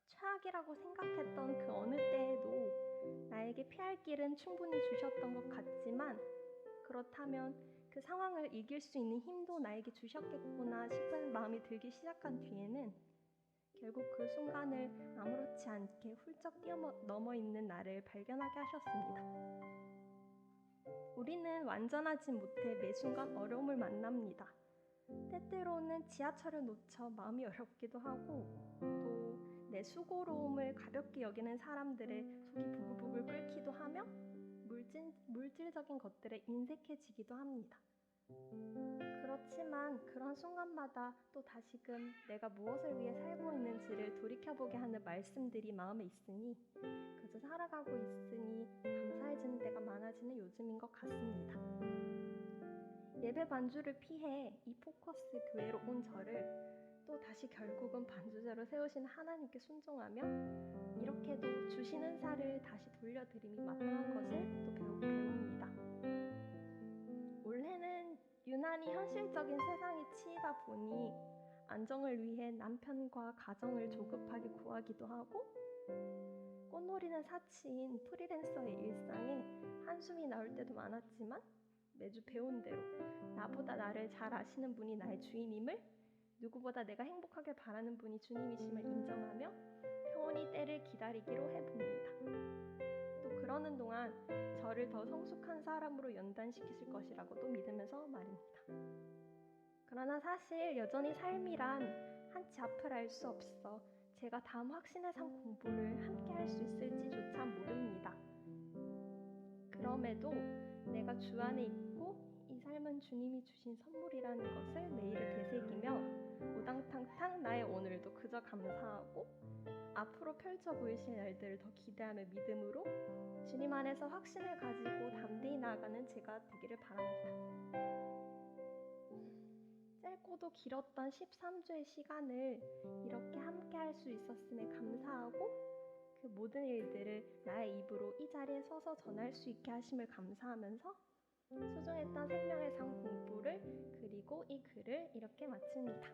최악이라고 생각했던 그 어느 때에도 나에게 피할 길은 충분히 주셨던 것 같지만 그렇다면 그 상황을 이길 수 있는 힘도 나에게 주셨겠구나 싶은 마음이 들기 시작한 뒤에는 결국 그 순간을 아무렇지 않게 훌쩍 뛰어넘어 있는 나를 발견하게 하셨습니다. 우리는 완전하지 못해 매 순간 어려움을 만납니다. 때때로는 지하철을 놓쳐 마음이 어렵기도 하고 또 내 수고로움을 가볍게 여기는 사람들의 속이 부글부글 끓기도 하며 물질적인 것들에 인색해지기도 합니다. 그렇지만 그런 순간마다 또 다시금 내가 무엇을 위해 살고 있는지를 돌이켜보게 하는 말씀들이 마음에 있으니 그저 살아가고 있으니 감사해지는 때가 많아지는 요즘인 것 같습니다. 예배 반주를 피해 이 포커스 교회로 온 저를 또 다시 결국은 반주자로 세우신 하나님께 순종하며 이렇게도 주시는 살을 다시 돌려드림이 마땅한 것을 또 배웁니다. 올해는 유난히 현실적인 세상에 치이다 보니 안정을 위해 남편과 가정을 조급하게 구하기도 하고 꽃놀이는 사치인 프리랜서의 일상에 한숨이 나올 때도 많았지만 매주 배운 대로 나보다 나를 잘 아시는 분이 나의 주인임을 누구보다 내가 행복하길 바라는 분이 주님이심을 인정하며 평온히 때를 기다리기로 해봅니다. 또 그러는 동안 저를 더 성숙한 사람으로 연단시키실 것이라고도 믿으면서 말입니다. 그러나 사실 여전히 삶이란 한치 앞을 알 수 없어 제가 다음 확신의 삶 공부를 함께 할 수 있을지조차 모릅니다. 그럼에도 내가 주 안에 있고 이 삶은 주님이 주신 선물이라는 것을 매일을 되새기며 우당탕탕 나의 오늘도 그저 감사하고 앞으로 펼쳐 보이실 날들을 더 기대하며 믿음으로 주님 안에서 확신을 가지고 담대히 나아가는 제가 되기를 바랍니다. 짧고도 길었던 13주의 시간을 이렇게 함께 할 수 있었음에 감사하고 그 모든 일들을 나의 입으로 이 자리에 서서 전할 수 있게 하심을 감사하면서 소중했던 생명의 삶 공부를 그리고 이 글을 이렇게 마칩니다.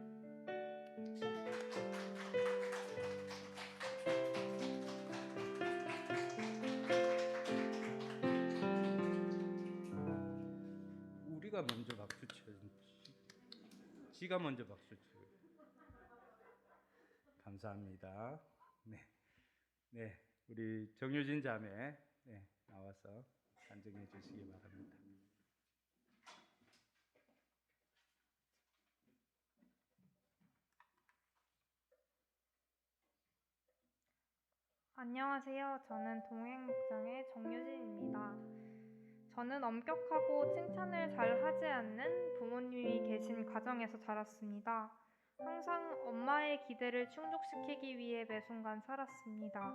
우리가 먼저 박수 쳐야지. 지가 먼저 박수 치고. 감사합니다. 네, 우리 정유진 자매 나와서 간증해 주시기 바랍니다. 안녕하세요. 저는 동행목장의 정유진입니다. 저는 엄격하고 칭찬을 잘 하지 않는 부모님이 계신 가정에서 자랐습니다. 항상 엄마의 기대를 충족시키기 위해 매 순간 살았습니다.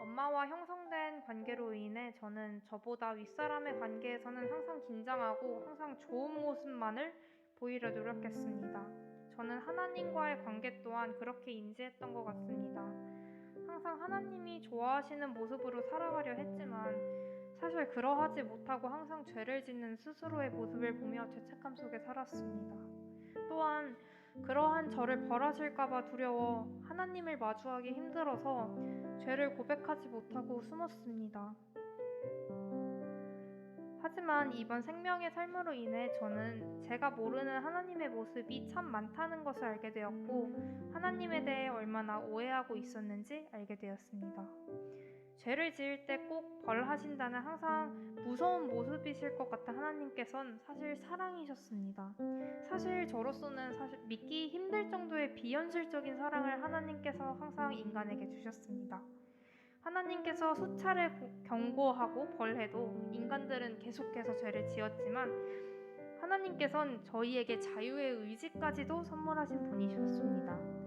엄마와 형성된 관계로 인해 저는 저보다 윗사람의 관계에서는 항상 긴장하고 항상 좋은 모습만을 보이려 노력했습니다. 저는 하나님과의 관계 또한 그렇게 인지했던 것 같습니다. 항상 하나님이 좋아하시는 모습으로 살아가려 했지만 사실 그러하지 못하고 항상 죄를 짓는 스스로의 모습을 보며 죄책감 속에 살았습니다. 또한 그러한 저를 벌하실까봐 두려워 하나님을 마주하기 힘들어서 죄를 고백하지 못하고 숨었습니다. 하지만 이번 생명의 삶으로 인해 저는 제가 모르는 하나님의 모습이 참 많다는 것을 알게 되었고 하나님에 대해 얼마나 오해하고 있었는지 알게 되었습니다. 죄를 지을 때 꼭 벌하신다는 항상 무서운 모습이실 것 같은 하나님께서는 사실 사랑이셨습니다. 사실 저로서는 믿기 힘들 정도의 비현실적인 사랑을 하나님께서 항상 인간에게 주셨습니다. 하나님께서 수차례 경고하고 벌해도 인간들은 계속해서 죄를 지었지만 하나님께서는 저희에게 자유의 의지까지도 선물하신 분이셨습니다.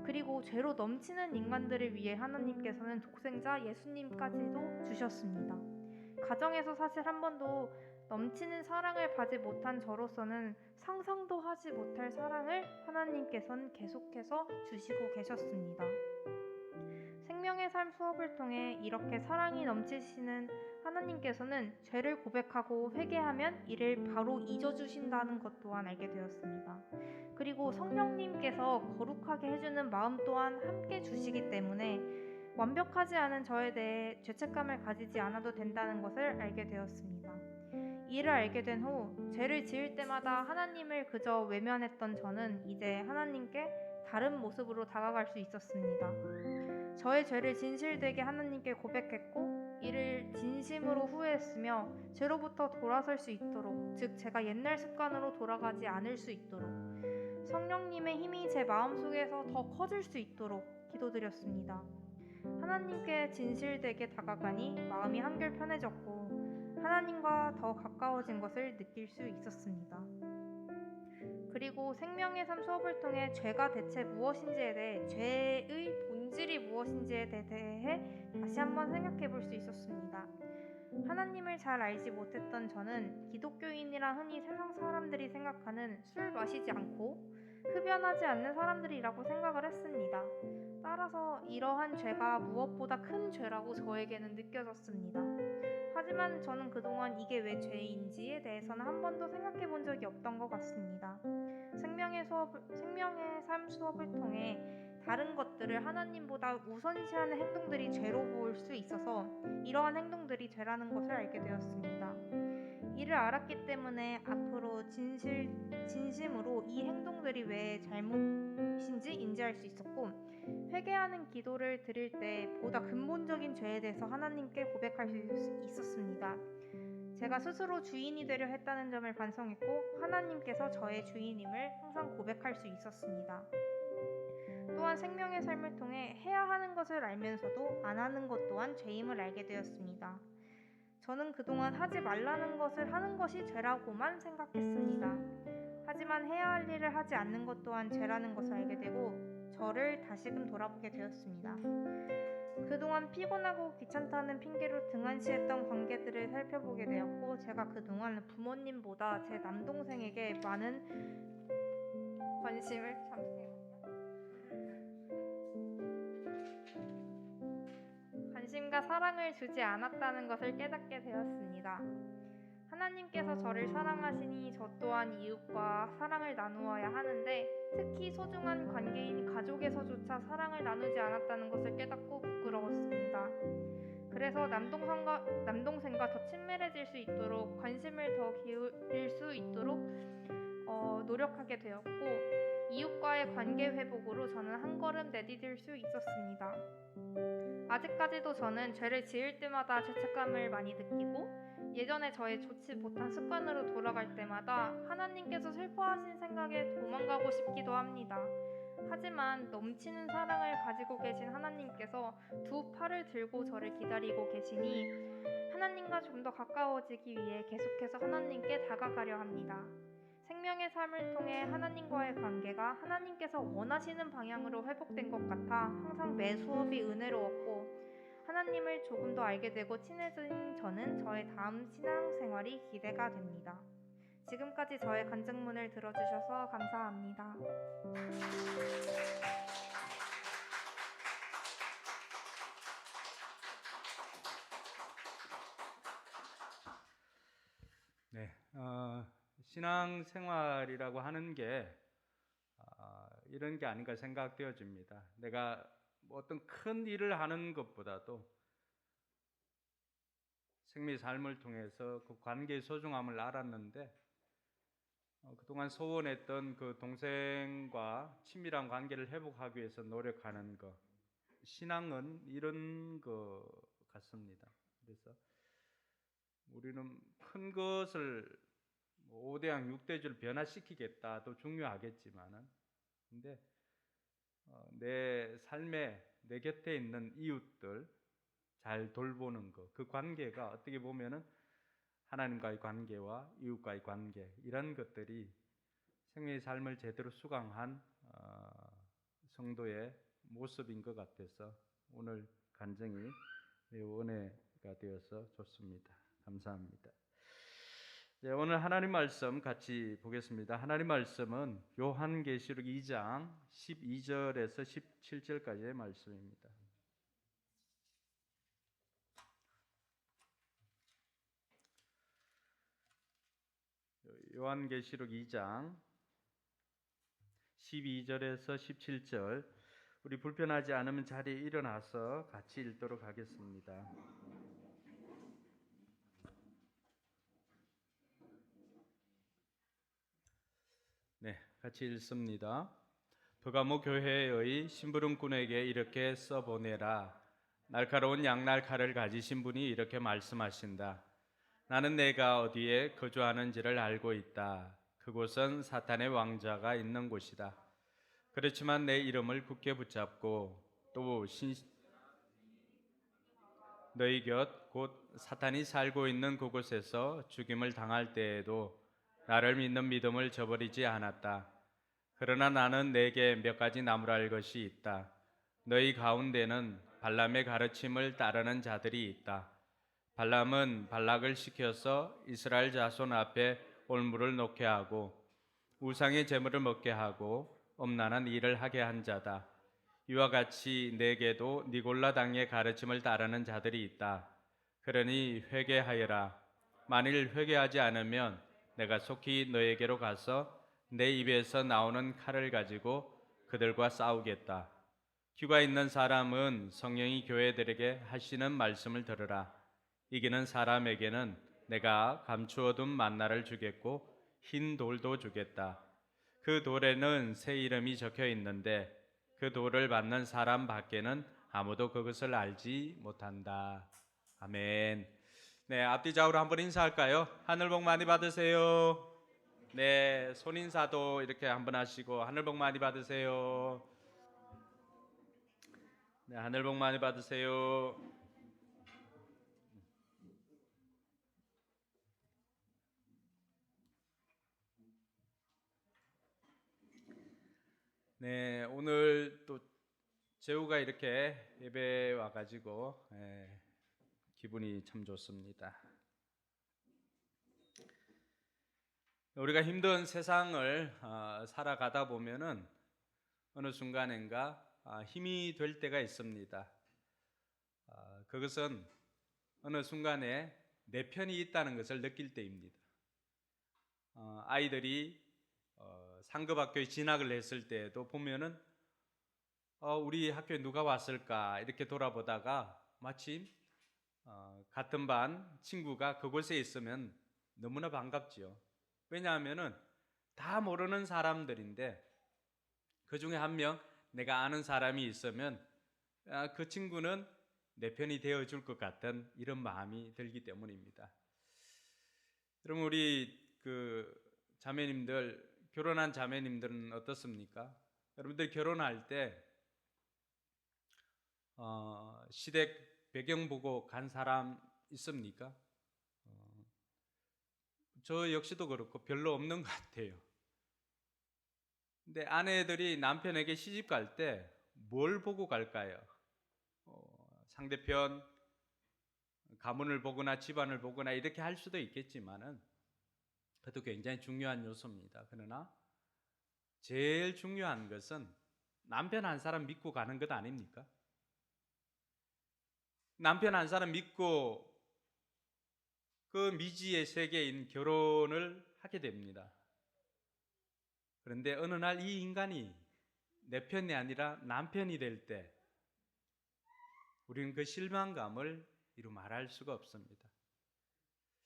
그리고 죄로 넘치는 인간들을 위해 하나님께서는 독생자 예수님까지도 주셨습니다. 가정에서 사실 한 번도 넘치는 사랑을 받지 못한 저로서는 상상도 하지 못할 사랑을 하나님께서는 계속해서 주시고 계셨습니다. 생명의 삶 수업을 통해 이렇게 사랑이 넘치시는 하나님께서는 죄를 고백하고 회개하면 이를 바로 잊어주신다는 것 또한 알게 되었습니다. 그리고 성령님께서 거룩하게 해주는 마음 또한 함께 주시기 때문에 완벽하지 않은 저에 대해 죄책감을 가지지 않아도 된다는 것을 알게 되었습니다. 이를 알게 된 후 죄를 지을 때마다 하나님을 그저 외면했던 저는 이제 하나님께 다른 모습으로 다가갈 수 있었습니다. 저의 죄를 진실되게 하나님께 고백했고 이를 진심으로 후회했으며 죄로부터 돌아설 수 있도록, 즉 제가 옛날 습관으로 돌아가지 않을 수 있도록 성령님의 힘이 제 마음속에서 더 커질 수 있도록 기도드렸습니다. 하나님께 진실되게 다가가니 마음이 한결 편해졌고 하나님과 더 가까워진 것을 느낄 수 있었습니다. 그리고 생명의 삶 수업을 통해 죄가 대체 무엇인지에 대해, 죄의 본질이 무엇인지에 대해 다시 한번 생각해 볼 수 있었습니다. 하나님을 잘 알지 못했던 저는 기독교인이란 흔히 세상 사람들이 생각하는 술 마시지 않고 흡연하지 않는 사람들이라고 생각을 했습니다. 따라서 이러한 죄가 무엇보다 큰 죄라고 저에게는 느껴졌습니다. 하지만 저는 그동안 이게 왜 죄인지에 대해서는 한 번도 생각해 본 적이 없던 것 같습니다. 생명의 삶 수업을 통해 다른 것들을 하나님보다 우선시하는 행동들이 죄로 보일 수 있어서 이러한 행동들이 죄라는 것을 알게 되었습니다. 이를 알았기 때문에 앞으로 진심으로 이 행동들이 왜 잘못인지 인지할 수 있었고 회개하는 기도를 드릴 때 보다 근본적인 죄에 대해서 하나님께 고백할 수 있었습니다. 제가 스스로 주인이 되려 했다는 점을 반성했고 하나님께서 저의 주인임을 항상 고백할 수 있었습니다. 또한 생명의 삶을 통해 해야 하는 것을 알면서도 안 하는 것 또한 죄임을 알게 되었습니다. 저는 그동안 하지 말라는 것을 하는 것이 죄라고만 생각했습니다. 하지만 해야 할 일을 하지 않는 것 또한 죄라는 것을 알게 되고 저를 다시금 돌아보게 되었습니다. 그동안 피곤하고 귀찮다는 핑계로 등한시했던 관계들을 살펴보게 되었고 제가 그동안 부모님보다 제 남동생에게 많은 관심을 잠시만요. 관심과 사랑을 주지 않았다는 것을 깨닫게 되었습니다. 하나님께서 저를 사랑하시니 저 또한 이웃과 사랑을 나누어야 하는데 특히 소중한 관계인 가족에서조차 사랑을 나누지 않았다는 것을 깨닫고 부끄러웠습니다. 그래서 남동생과 더 친밀해질 수 있도록 관심을 더 기울일 수 있도록 노력하게 되었고 이웃과의 관계 회복으로 저는 한 걸음 내디딜 수 있었습니다. 아직까지도 저는 죄를 지을 때마다 죄책감을 많이 느끼고 예전에 저의 좋지 못한 습관으로 돌아갈 때마다 하나님께서 슬퍼하신 생각에 도망가고 싶기도 합니다. 하지만 넘치는 사랑을 가지고 계신 하나님께서 두 팔을 들고 저를 기다리고 계시니 하나님과 좀 더 가까워지기 위해 계속해서 하나님께 다가가려 합니다. 생명의 삶을 통해 하나님과의 관계가 하나님께서 원하시는 방향으로 회복된 것 같아 항상 매 수업이 은혜로웠고 하나님을 조금 더 알게 되고 친해진 저는 저의 다음 신앙생활이 기대가 됩니다. 지금까지 저의 간증문을 들어주셔서 감사합니다. 네, 신앙생활이라고 하는 게 이런 게 아닌가 생각되어집니다. 내가 뭐 어떤 큰 일을 하는 것보다도 생명의 삶을 통해서 그 관계의 소중함을 알았는데 그동안 소원했던 그 동생과 친밀한 관계를 회복하기 위해서 노력하는 것, 신앙은 이런 것 같습니다. 그래서 우리는 큰 것을 5대양 6대주를 변화시키겠다도 중요하겠지만은 근데 내 삶에 내 곁에 있는 이웃들 잘 돌보는 것, 그 관계가 어떻게 보면은 하나님과의 관계와 이웃과의 관계 이런 것들이 생명의 삶을 제대로 수강한 성도의 모습인 것 같아서 오늘 간증이 매우 은혜가 되어서 좋습니다. 감사합니다. 네, 오늘 하나님 말씀 같이 보겠습니다. 하나님 말씀은 요한계시록 2장 12절에서 17절까지의 말씀입니다. 요한계시록 2장 12절에서 17절 우리 불편하지 않으면 자리에 일어나서 같이 읽도록 하겠습니다. 네, 같이 읽습니다. 버가모 교회의 심부름꾼에게 이렇게 써보내라. 날카로운 양날 칼을 가지신 분이 이렇게 말씀하신다. 나는 내가 어디에 거주하는지를 알고 있다. 그곳은 사탄의 왕자가 있는 곳이다. 그렇지만 내 이름을 굳게 붙잡고 또 너희 곁 곧 사탄이 살고 있는 그곳에서 죽임을 당할 때에도 나를 믿는 믿음을 저버리지 않았다. 그러나 나는 내게 몇 가지 나무랄 것이 있다. 너희 가운데는 발람의 가르침을 따르는 자들이 있다. 발람은 발락을 시켜서 이스라엘 자손 앞에 올무를 놓게 하고 우상의 제물을 먹게 하고 엄란한 일을 하게 한 자다. 이와 같이 내게도 니골라 당의 가르침을 따르는 자들이 있다. 그러니 회개하여라. 만일 회개하지 않으면 내가 속히 너에게로 가서 내 입에서 나오는 칼을 가지고 그들과 싸우겠다. 귀가 있는 사람은 성령이 교회들에게 하시는 말씀을 들으라. 이기는 사람에게는 내가 감추어둔 만나를 주겠고 흰 돌도 주겠다. 그 돌에는 새 이름이 적혀 있는데 그 돌을 받는 사람 밖에는 아무도 그것을 알지 못한다. 아멘. 네, 앞뒤 좌우로 한번 인사할까요? 하늘 복 많이 받으세요. 네, 손인사도 이렇게 한번 하시고 하늘 복 많이 받으세요. 네, 하늘 복 많이 받으세요. 네, 오늘 또 재우가 이렇게 예배에 와가지고 기분이 참 좋습니다. 우리가 힘든 세상을 살아가다 보면은 어느 순간인가 힘이 될 때가 있습니다. 그것은 어느 순간에 내 편이 있다는 것을 느낄 때입니다. 아이들이 상급 학교에 진학을 했을 때에도 보면은 우리 학교에 누가 왔을까 이렇게 돌아보다가 마침 같은 반 친구가 그곳에 있으면 너무나 반갑지요. 왜냐하면은 다 모르는 사람들인데 그 중에 한 명 내가 아는 사람이 있으면 그 친구는 내 편이 되어줄 것 같은 이런 마음이 들기 때문입니다. 여러분, 우리 자매님들, 결혼한 자매님들은 어떻습니까? 여러분들 결혼할 때 시댁 배경 보고 간 사람 있습니까? 저 역시도 그렇고 별로 없는 것 같아요. 근데 아내들이 남편에게 시집 갈 때 뭘 보고 갈까요? 상대편 가문을 보거나 집안을 보거나 이렇게 할 수도 있겠지만은 그것도 굉장히 중요한 요소입니다. 그러나 제일 중요한 것은 남편 한 사람 믿고 가는 것 아닙니까? 남편 한 사람 믿고 그 미지의 세계인 결혼을 하게 됩니다. 그런데 어느 날 이 인간이 내 편이 아니라 남편이 될 때 우리는 그 실망감을 이루 말할 수가 없습니다.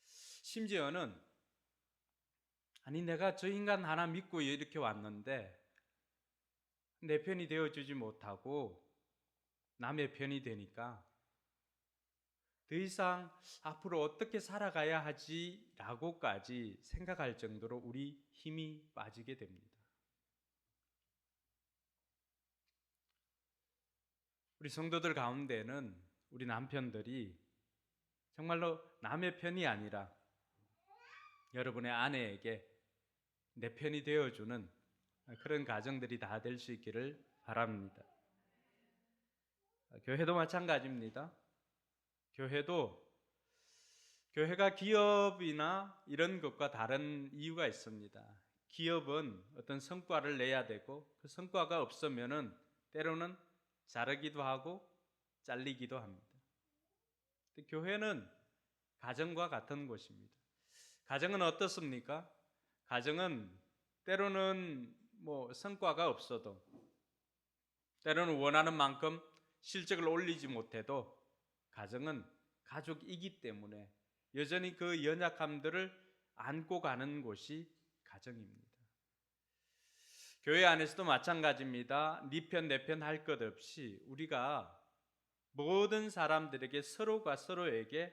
심지어는 아니 내가 저 인간 하나 믿고 이렇게 왔는데 내 편이 되어주지 못하고 남의 편이 되니까 더 이상 앞으로 어떻게 살아가야 하지라고까지 생각할 정도로 우리 힘이 빠지게 됩니다. 우리 성도들 가운데는 우리 남편들이 정말로 남의 편이 아니라 여러분의 아내에게 내 편이 되어주는 그런 가정들이 다 될 수 있기를 바랍니다. 교회도 마찬가지입니다. 교회가 기업이나 이런 것과 다른 이유가 있습니다. 기업은 어떤 성과를 내야 되고 그 성과가 없으면은 때로는 자르기도 하고 잘리기도 합니다. 교회는 가정과 같은 곳입니다. 가정은 어떻습니까? 가정은 때로는 성과가 없어도 때로는 원하는 만큼 실적을 올리지 못해도 가정은 가족이기 때문에 여전히 그 연약함들을 안고 가는 곳이 가정입니다. 교회 안에서도 마찬가지입니다. 네 편 내 편 할 것 없이 우리가 모든 사람들에게 서로가 서로에게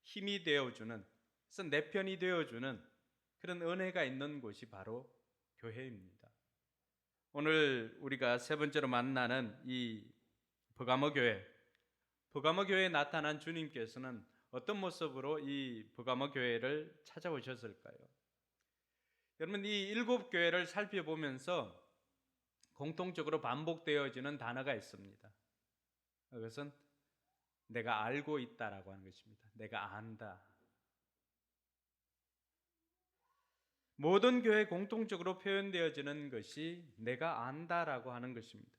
힘이 되어주는, 그래서 내 편이 되어주는 그런 은혜가 있는 곳이 바로 교회입니다. 오늘 우리가 세 번째로 만나는 이 버가모 교회에 나타난 주님께서는 어떤 모습으로 이 버가모 교회를 찾아오셨을까요? 여러분, 이 7교회를 살펴보면서 공통적으로 반복되어지는 단어가 있습니다. 그것은 내가 알고 있다라고 하는 것입니다. 내가 안다. 모든 교회에 공통적으로 표현되어지는 것이 내가 안다라고 하는 것입니다.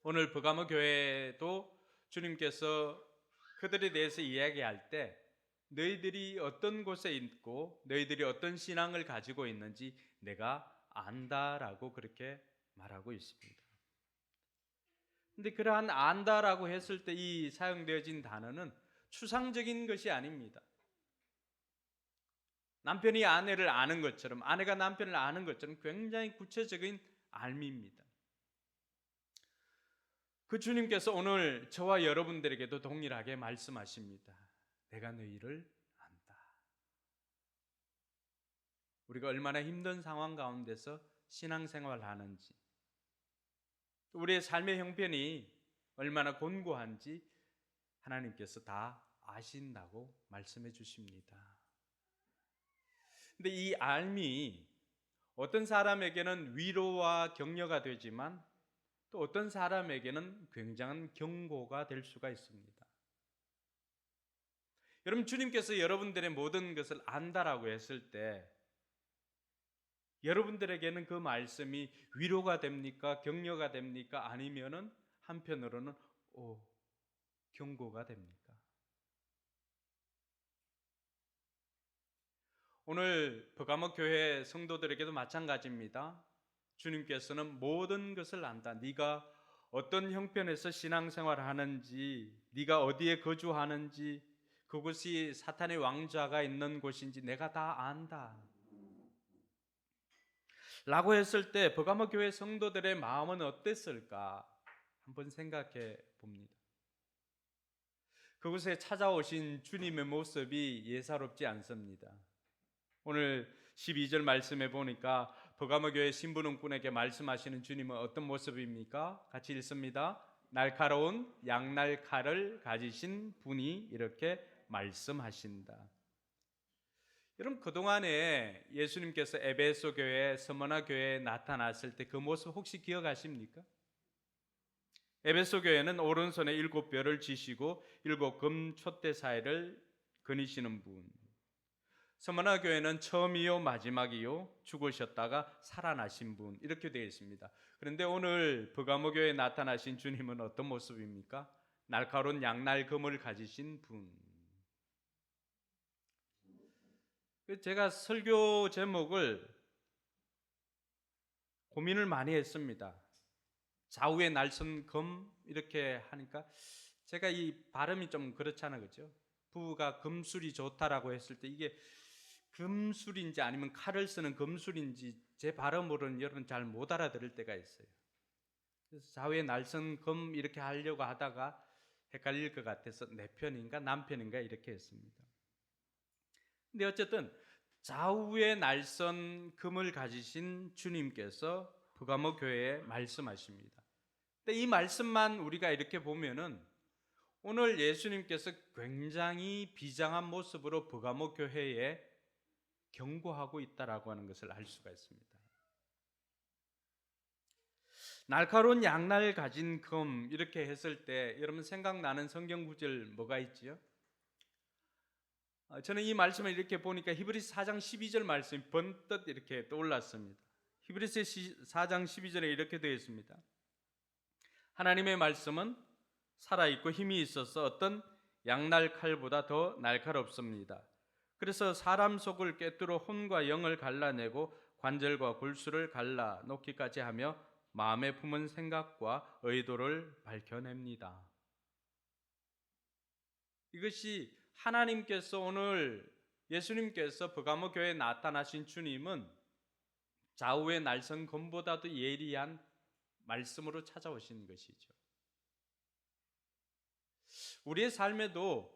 오늘 버가모 교회도 주님께서 그들에 대해서 이야기할 때 너희들이 어떤 곳에 있고 너희들이 어떤 신앙을 가지고 있는지 내가 안다라고 그렇게 말하고 있습니다. 근데 그러한 안다라고 했을 때 이 사용되어진 단어는 추상적인 것이 아닙니다. 남편이 아내를 아는 것처럼, 아내가 남편을 아는 것처럼 굉장히 구체적인 알미입니다. 그 주님께서 오늘 저와 여러분들에게도 동일하게 말씀하십니다. 내가 너희를 안다. 우리가 얼마나 힘든 상황 가운데서 신앙생활을 하는지, 우리의 삶의 형편이 얼마나 곤고한지 하나님께서 다 아신다고 말씀해 주십니다. 근데 이 알미 어떤 사람에게는 위로와 격려가 되지만 또 어떤 사람에게는 굉장한 경고가 될 수가 있습니다. 여러분, 주님께서 여러분들의 모든 것을 안다라고 했을 때 여러분들에게는 그 말씀이 위로가 됩니까? 격려가 됩니까? 아니면은 한편으로는 경고가 됩니까? 오늘 버가모 교회 성도들에게도 마찬가지입니다. 주님께서는 모든 것을 안다. 네가 어떤 형편에서 신앙생활을 하는지, 네가 어디에 거주하는지, 그곳이 사탄의 왕좌가 있는 곳인지 내가 다 안다 라고 했을 때 버가모 교회 성도들의 마음은 어땠을까 한번 생각해 봅니다. 그곳에 찾아오신 주님의 모습이 예사롭지 않습니다. 오늘 12절 말씀에 보니까 버가모 교회 신부님꾼에게 말씀하시는 주님은 어떤 모습입니까? 같이 읽습니다. 날카로운 양날 칼을 가지신 분이 이렇게 말씀하신다. 여러분, 그동안에 예수님께서 에베소 교회, 스무나 교회에 나타났을 때 그 모습 혹시 기억하십니까? 에베소 교회는 오른손에 7뼈를 쥐시고 7금 촛대 사이를 거니시는 분. 스무나 교회는 처음이요 마지막이요 죽으셨다가 살아나신 분, 이렇게 되어 있습니다. 그런데 오늘 버가모 교회에 나타나신 주님은 어떤 모습입니까? 날카로운 양날금을 가지신 분. 제가 설교 제목을 고민을 많이 했습니다. 좌우의 날선 금 이렇게 하니까 제가 이 발음이 좀 그렇잖아요, 그렇죠? 부부가 금술이 좋다라고 했을 때 이게 금술인지 아니면 칼을 쓰는 금술인지 제 발음으로는 여러분 잘 못 알아들을 때가 있어요. 그래서 좌우의 날선 금 이렇게 하려고 하다가 헷갈릴 것 같아서 내 편인가 남편인가 이렇게 했습니다. 근데 어쨌든 좌우의 날선 금을 가지신 주님께서 버가모 교회에 말씀하십니다. 근데 이 말씀만 우리가 이렇게 보면은 오늘 예수님께서 굉장히 비장한 모습으로 버가모 교회에 경고하고 있다라고 하는 것을 알 수가 있습니다. 날카로운 양날 가진 금 이렇게 했을 때 여러분 생각나는 성경 구절 뭐가 있지요? 저는 이 말씀을 이렇게 보니까 히브리서 4장 12절 말씀이 번뜩 이렇게 떠올랐습니다. 히브리서 4장 12절에 이렇게 되어 있습니다. 하나님의 말씀은 살아있고 힘이 있어서 어떤 양날 칼보다 더 날카롭습니다. 그래서 사람 속을 꿰뚫어 혼과 영을 갈라내고 관절과 골수를 갈라 놓기까지 하며 마음에 품은 생각과 의도를 밝혀냅니다. 이것이 하나님께서 오늘 예수님께서 버가모 교회에 나타나신 주님은 좌우의 날선 검보다도 예리한 말씀으로 찾아오신 것이죠. 우리의 삶에도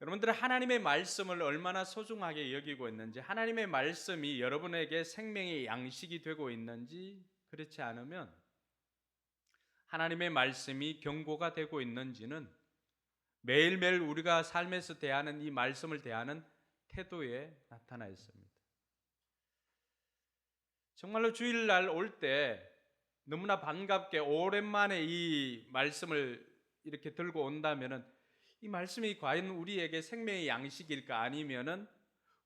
여러분들은 하나님의 말씀을 얼마나 소중하게 여기고 있는지, 하나님의 말씀이 여러분에게 생명의 양식이 되고 있는지, 그렇지 않으면 하나님의 말씀이 경고가 되고 있는지는 매일매일 우리가 삶에서 대하는 이 말씀을 대하는 태도에 나타나 있습니다. 정말로 주일날 올 때 너무나 반갑게 오랜만에 이 말씀을 이렇게 들고 온다면은 이 말씀이 과연 우리에게 생명의 양식일까, 아니면은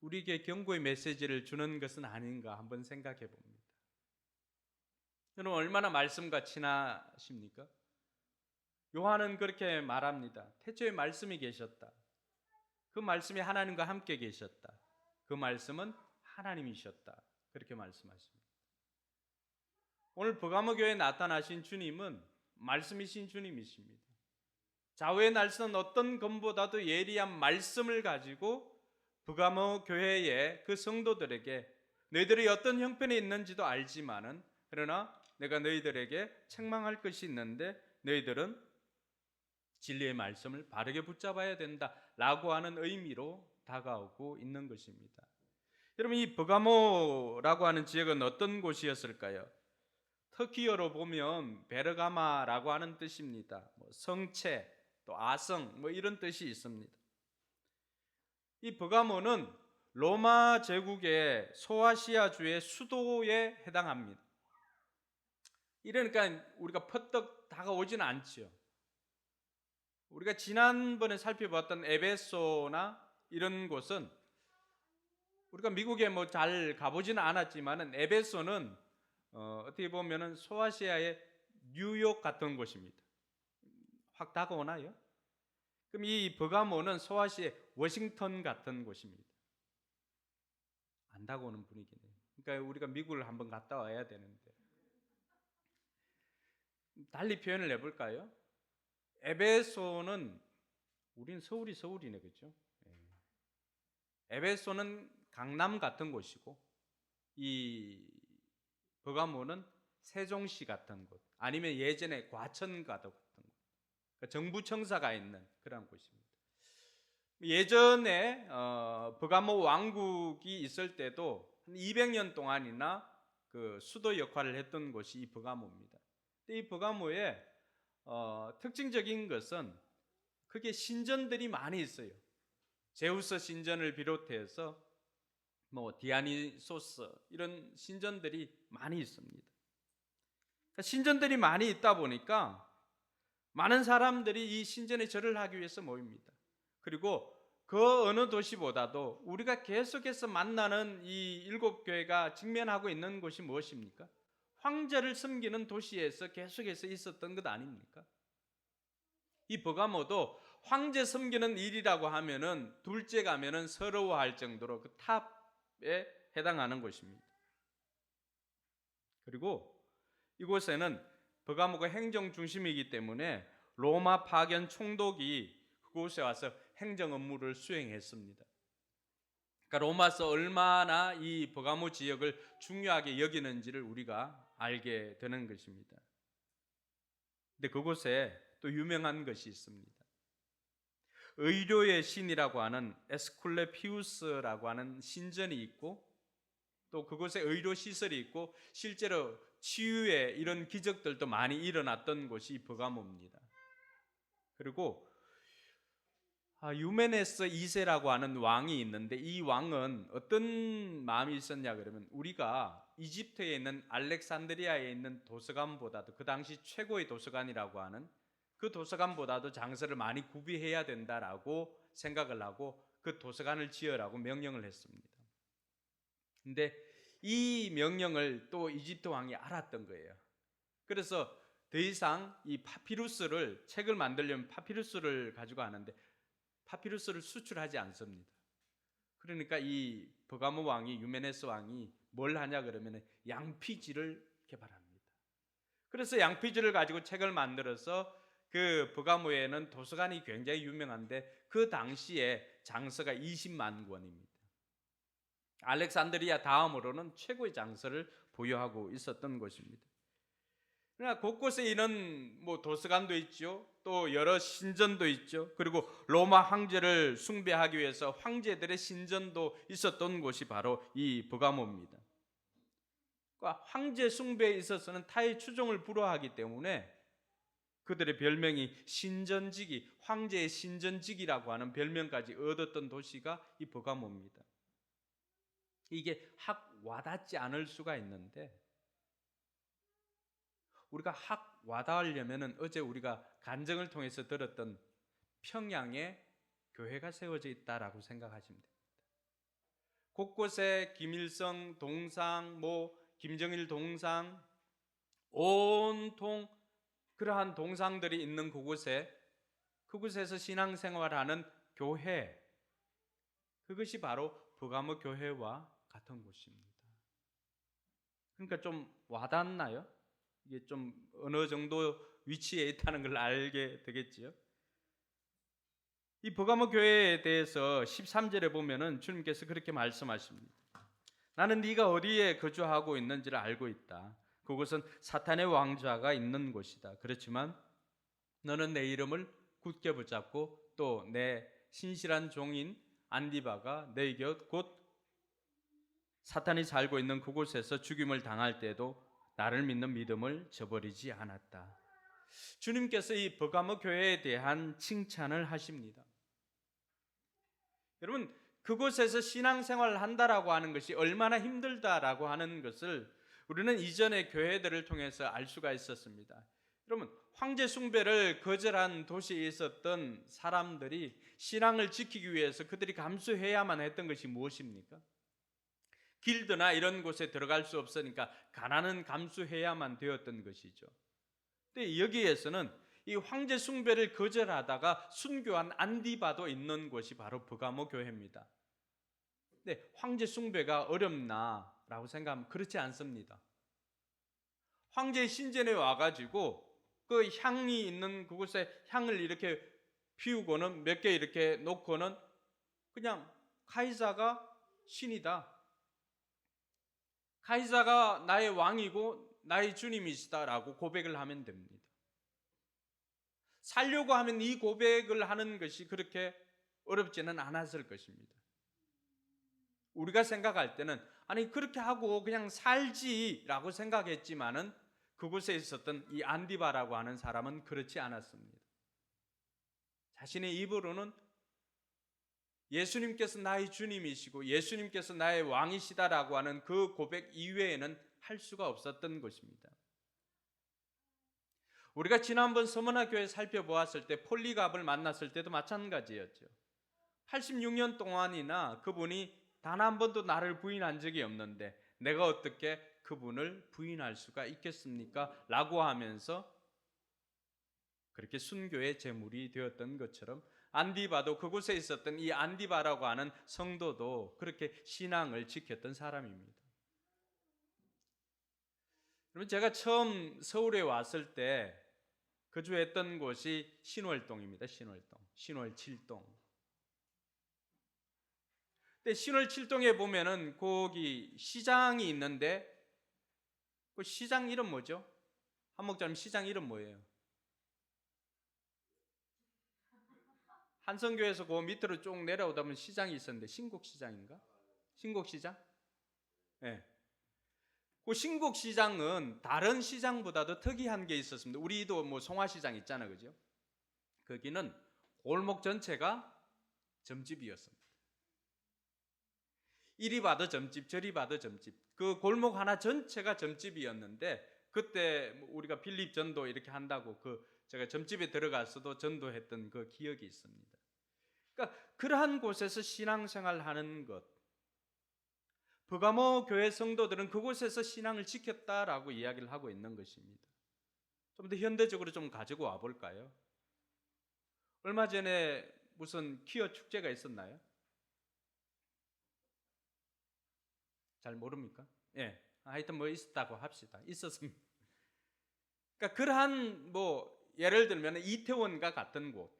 우리에게 경고의 메시지를 주는 것은 아닌가 한번 생각해 봅니다. 여러분 얼마나 말씀과 친하십니까? 요한은 그렇게 말합니다. 태초에 말씀이 계셨다. 그 말씀이 하나님과 함께 계셨다. 그 말씀은 하나님이셨다. 그렇게 말씀하십니다. 오늘 버가모 교회에 나타나신 주님은 말씀이신 주님이십니다. 좌우의 날선 어떤 검보다도 예리한 말씀을 가지고 버가모 교회의 그 성도들에게 너희들이 어떤 형편에 있는지도 알지만은 그러나 내가 너희들에게 책망할 것이 있는데 너희들은 진리의 말씀을 바르게 붙잡아야 된다라고 하는 의미로 다가오고 있는 것입니다. 여러분 이 버가모라고 하는 지역은 어떤 곳이었을까요? 터키어로 보면 베르가마라고 하는 뜻입니다. 성체, 또 아성 이런 뜻이 있습니다. 이 버가모는 로마 제국의 소아시아주의 수도에 해당합니다. 이러니까 우리가 퍼뜩 다가오지는 않죠. 우리가 지난번에 살펴봤던 에베소나 이런 곳은 우리가 미국에 뭐 잘 가보지는 않았지만은 에베소는 어떻게 보면은 소아시아의 뉴욕 같은 곳입니다. 확 다가오나요? 그럼 이 버가모는 소아시아의 워싱턴 같은 곳입니다. 안 다가오는 분위기네요. 그러니까 우리가 미국을 한번 갔다 와야 되는데. 달리 표현을 해볼까요? 에베소는 우리는 서울이네, 그렇죠? 에베소는 강남 같은 곳이고 이 버가모는 세종시 같은 곳, 아니면 예전에 과천 같은 곳, 그러니까 정부 청사가 있는 그런 곳입니다. 예전에 버가모 왕국이 있을 때도 한 200년 동안이나 그 수도 역할을 했던 곳이 이 버가모입니다. 이 버가모의 특징적인 것은 그게 신전들이 많이 있어요. 제우스 신전을 비롯해서 뭐 디아니소스 이런 신전들이 많이 있습니다. 그러니까 신전들이 많이 있다 보니까 많은 사람들이 이 신전에 절을 하기 위해서 모입니다. 그리고 그 어느 도시보다도 우리가 계속해서 만나는 이 7교회가 직면하고 있는 것이 무엇입니까? 황제를 섬기는 도시에서 계속해서 있었던 것 아닙니까? 이 버가모도 황제 섬기는 일이라고 하면은 둘째 가면은 서러워할 정도로 그 탑에 해당하는 곳입니다. 그리고 이곳에는 버가모가 행정 중심이기 때문에 로마 파견 총독이 그곳에 와서 행정 업무를 수행했습니다. 그러니까 로마서 얼마나 이 버가모 지역을 중요하게 여기는지를 우리가 알게 되는 것입니다. 근데 그곳에 또 유명한 것이 있습니다. 의료의 신이라고 하는 에스쿨레피우스라고 하는 신전이 있고 또 그곳에 의료 시설이 있고 실제로 치유의 이런 기적들도 많이 일어났던 곳이 버가모입니다. 그리고 유메네스 2세라고 하는 왕이 있는데 이 왕은 어떤 마음이 있었냐 그러면 우리가 이집트에 있는 알렉산드리아에 있는 도서관보다도 그 당시 최고의 도서관이라고 하는 그 도서관보다도 장서를 많이 구비해야 된다라고 생각을 하고 그 도서관을 지으라고 명령을 했습니다. 근데 이 명령을 또 이집트 왕이 알았던 거예요. 그래서 더 이상 이 파피루스를 책을 만들려면 파피루스를 가지고 하는데 파피루스를 수출하지 않습니다. 그러니까 이 버가모 왕이 유메네스 왕이 뭘 하냐 그러면 양피지를 개발합니다. 그래서 양피지를 가지고 책을 만들어서 그 버가모에는 도서관이 굉장히 유명한데 그 당시에 장서가 20만 권입니다. 알렉산드리아 다음으로는 최고의 장서를 보유하고 있었던 곳입니다. 그러나 곳곳에 이런 뭐 도서관도 있죠. 또 여러 신전도 있죠. 그리고 로마 황제를 숭배하기 위해서 황제들의 신전도 있었던 곳이 바로 이 버가모입니다. 그러니까 황제 숭배에 있어서는 타의 추종을 불허하기 때문에 그들의 별명이 신전지기, 황제의 신전지기라고 하는 별명까지 얻었던 도시가 이 버가모입니다. 이게 확 와닿지 않을 수가 있는데 우리가 확 와닿으려면 어제 우리가 간증을 통해서 들었던 평양에 교회가 세워져 있다라고 생각하시면 됩니다. 곳곳에 김일성 동상, 김정일 동상, 온통 그러한 동상들이 있는 그곳에서 신앙생활하는 교회, 그것이 바로 버가모 교회와 같은 곳입니다. 그러니까 좀 와닿나요? 이게 좀 어느 정도 위치에 있다는 걸 알게 되겠지요. 이 버가모 교회에 대해서 13절에 보면은 주님께서 그렇게 말씀하십니다. 나는 네가 어디에 거주하고 있는지를 알고 있다. 그곳은 사탄의 왕좌가 있는 곳이다. 그렇지만 너는 내 이름을 굳게 붙잡고 또 내 신실한 종인 안디바가 내 곁 곧 사탄이 살고 있는 그곳에서 죽임을 당할 때도 나를 믿는 믿음을 저버리지 않았다. 주님께서 이 버가모 교회에 대한 칭찬을 하십니다. 여러분, 그곳에서 신앙생활을 한다라고 하는 것이 얼마나 힘들다라고 하는 것을 우리는 이전의 교회들을 통해서 알 수가 있었습니다. 여러분, 황제 숭배를 거절한 도시에 있었던 사람들이 신앙을 지키기 위해서 그들이 감수해야만 했던 것이 무엇입니까? 길드나 이런 곳에 들어갈 수 없으니까 가난은 감수해야만 되었던 것이죠. 근데 여기에서는 이 황제 숭배를 거절하다가 순교한 안디바도 있는 곳이 바로 버가모 교회입니다. 근데 황제 숭배가 어렵나라고 생각하면 그렇지 않습니다. 황제 신전에 와가지고 그 향이 있는 그곳에 향을 이렇게 피우고는 몇 개 이렇게 놓고는 그냥 카이사가 신이다. 카이사가 나의 왕이고 나의 주님이시다라고 고백을 하면 됩니다. 살려고 하면 이 고백을 하는 것이 그렇게 어렵지는 않았을 것입니다. 우리가 생각할 때는 아니 그렇게 하고 그냥 살지라고 생각했지만은 그곳에 있었던 이 안디바라고 하는 사람은 그렇지 않았습니다. 자신의 입으로는 예수님께서 나의 주님이시고 예수님께서 나의 왕이시다라고 하는 그 고백 이외에는 할 수가 없었던 것입니다. 우리가 지난번 서머나 교회 살펴보았을 때 폴리갑을 만났을 때도 마찬가지였죠. 86년 동안이나 그분이 단 한 번도 나를 부인한 적이 없는데 내가 어떻게 그분을 부인할 수가 있겠습니까? 라고 하면서 그렇게 순교의 제물이 되었던 것처럼 안디바도 그곳에 있었던 이 안디바라고 하는 성도도 그렇게 신앙을 지켰던 사람입니다. 그러면 제가 처음 서울에 왔을 때 거주했던 곳이 신월동입니다. 신월 7동. 근데 신월 7동에 보면은 거기 시장이 있는데 그 시장 이름 뭐죠? 한 목사님 시장 이름 뭐예요? 한성교에서 그 밑으로 쭉 내려오다 보면 시장이 있었는데 신곡시장인가? 신곡시장? 네. 그 신곡시장은 다른 시장보다도 특이한 게 있었습니다. 우리도 뭐 송화시장 있잖아요, 그죠? 거기는 골목 전체가 점집이었습니다. 이리 봐도 점집, 저리 봐도 점집. 그 골목 하나 전체가 점집이었는데 그때 우리가 빌립 전도 이렇게 한다고 제가 점집에 들어가서도 전도했던 그 기억이 있습니다. 그러니까 그러한 곳에서 신앙생활하는 것, 버가모 교회 성도들은 그곳에서 신앙을 지켰다라고 이야기를 하고 있는 것입니다. 좀 더 현대적으로 좀 가지고 와 볼까요? 얼마 전에 무슨 퀴어 축제가 있었나요? 잘 모릅니까? 예, 하여튼 뭐 있었다고 합시다. 있었습니다. 그러니까 그러한 예를 들면 이태원과 같은 곳,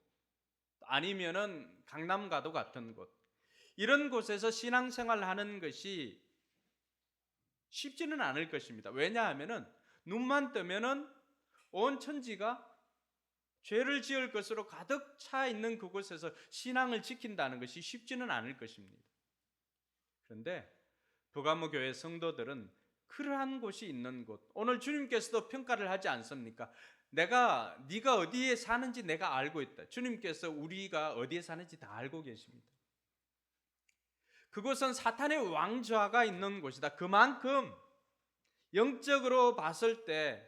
아니면은 강남과도 같은 곳, 이런 곳에서 신앙생활을 하는 것이 쉽지는 않을 것입니다. 왜냐하면은 눈만 뜨면은 온 천지가 죄를 지을 것으로 가득 차 있는 그곳에서 신앙을 지킨다는 것이 쉽지는 않을 것입니다. 그런데 버가모 교회 성도들은 그러한 곳이 있는 곳, 오늘 주님께서도 평가를 하지 않습니까? 네가 어디에 사는지 내가 알고 있다. 주님께서 우리가 어디에 사는지 다 알고 계십니다. 그곳은 사탄의 왕좌가 있는 곳이다. 그만큼 영적으로 봤을 때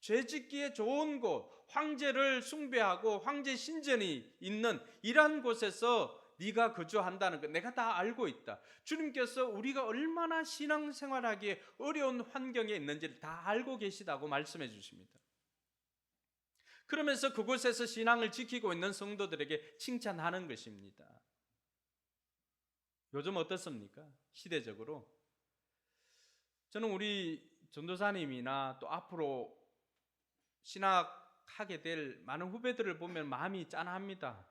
죄짓기에 좋은 곳, 황제를 숭배하고 황제 신전이 있는 이러한 곳에서 네가 거주한다는 것 내가 다 알고 있다. 주님께서 우리가 얼마나 신앙생활하기에 어려운 환경에 있는지를 다 알고 계시다고 말씀해 주십니다. 그러면서 그곳에서 신앙을 지키고 있는 성도들에게 칭찬하는 것입니다. 요즘 어떻습니까? 시대적으로 저는 우리 전도사님이나 또 앞으로 신학하게 될 많은 후배들을 보면 마음이 짠합니다.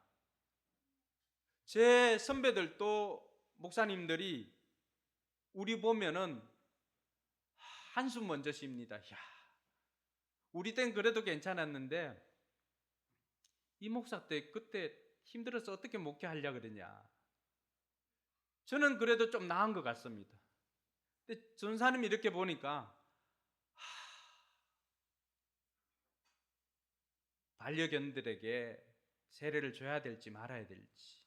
제 선배들도 목사님들이 우리 보면은 한숨 먼저 쉽니다. 야, 우리 땐 그래도 괜찮았는데 이 목사 때 그때 힘들어서 어떻게 목회하려고 그러냐. 저는 그래도 좀 나은 것 같습니다. 근데 전사님이 이렇게 보니까 반려견들에게 세례를 줘야 될지 말아야 될지,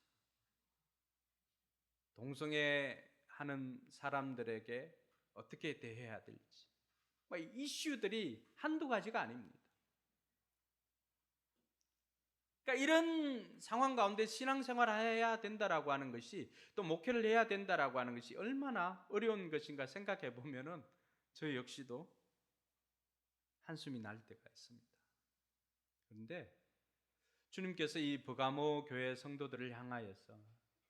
동성애하는 사람들에게 어떻게 대해야 될지, 이슈들이 한두 가지가 아닙니다. 그러니까 이런 상황 가운데 신앙생활을 해야 된다라고 하는 것이, 또 목회를 해야 된다라고 하는 것이 얼마나 어려운 것인가 생각해 보면은 저 역시도 한숨이 날 때가 있습니다. 그런데 주님께서 이 버가모 교회 성도들을 향하여서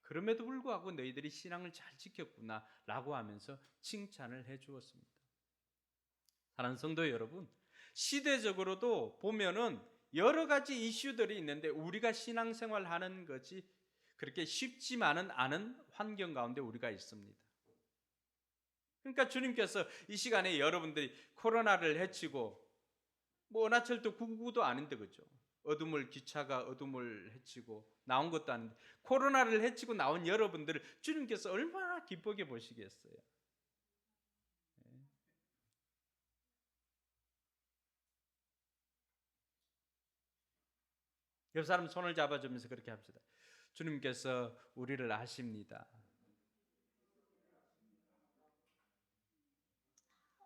그럼에도 불구하고 너희들이 신앙을 잘 지켰구나라고 하면서 칭찬을 해 주었습니다. 사랑하는 성도 여러분, 시대적으로도 보면은 여러 가지 이슈들이 있는데 우리가 신앙생활하는 것이 그렇게 쉽지만은 않은 환경 가운데 우리가 있습니다. 그러니까 주님께서 이 시간에 여러분들이 코로나를 해치고 뭐 은하철도 999도 아닌데 그죠? 기차가 어둠을 해치고 나온 것도 아닌데 코로나를 해치고 나온 여러분들을 주님께서 얼마나 기쁘게 보시겠어요? 옆 사람 손을 잡아주면서 그렇게 합시다. 주님께서 우리를 아십니다.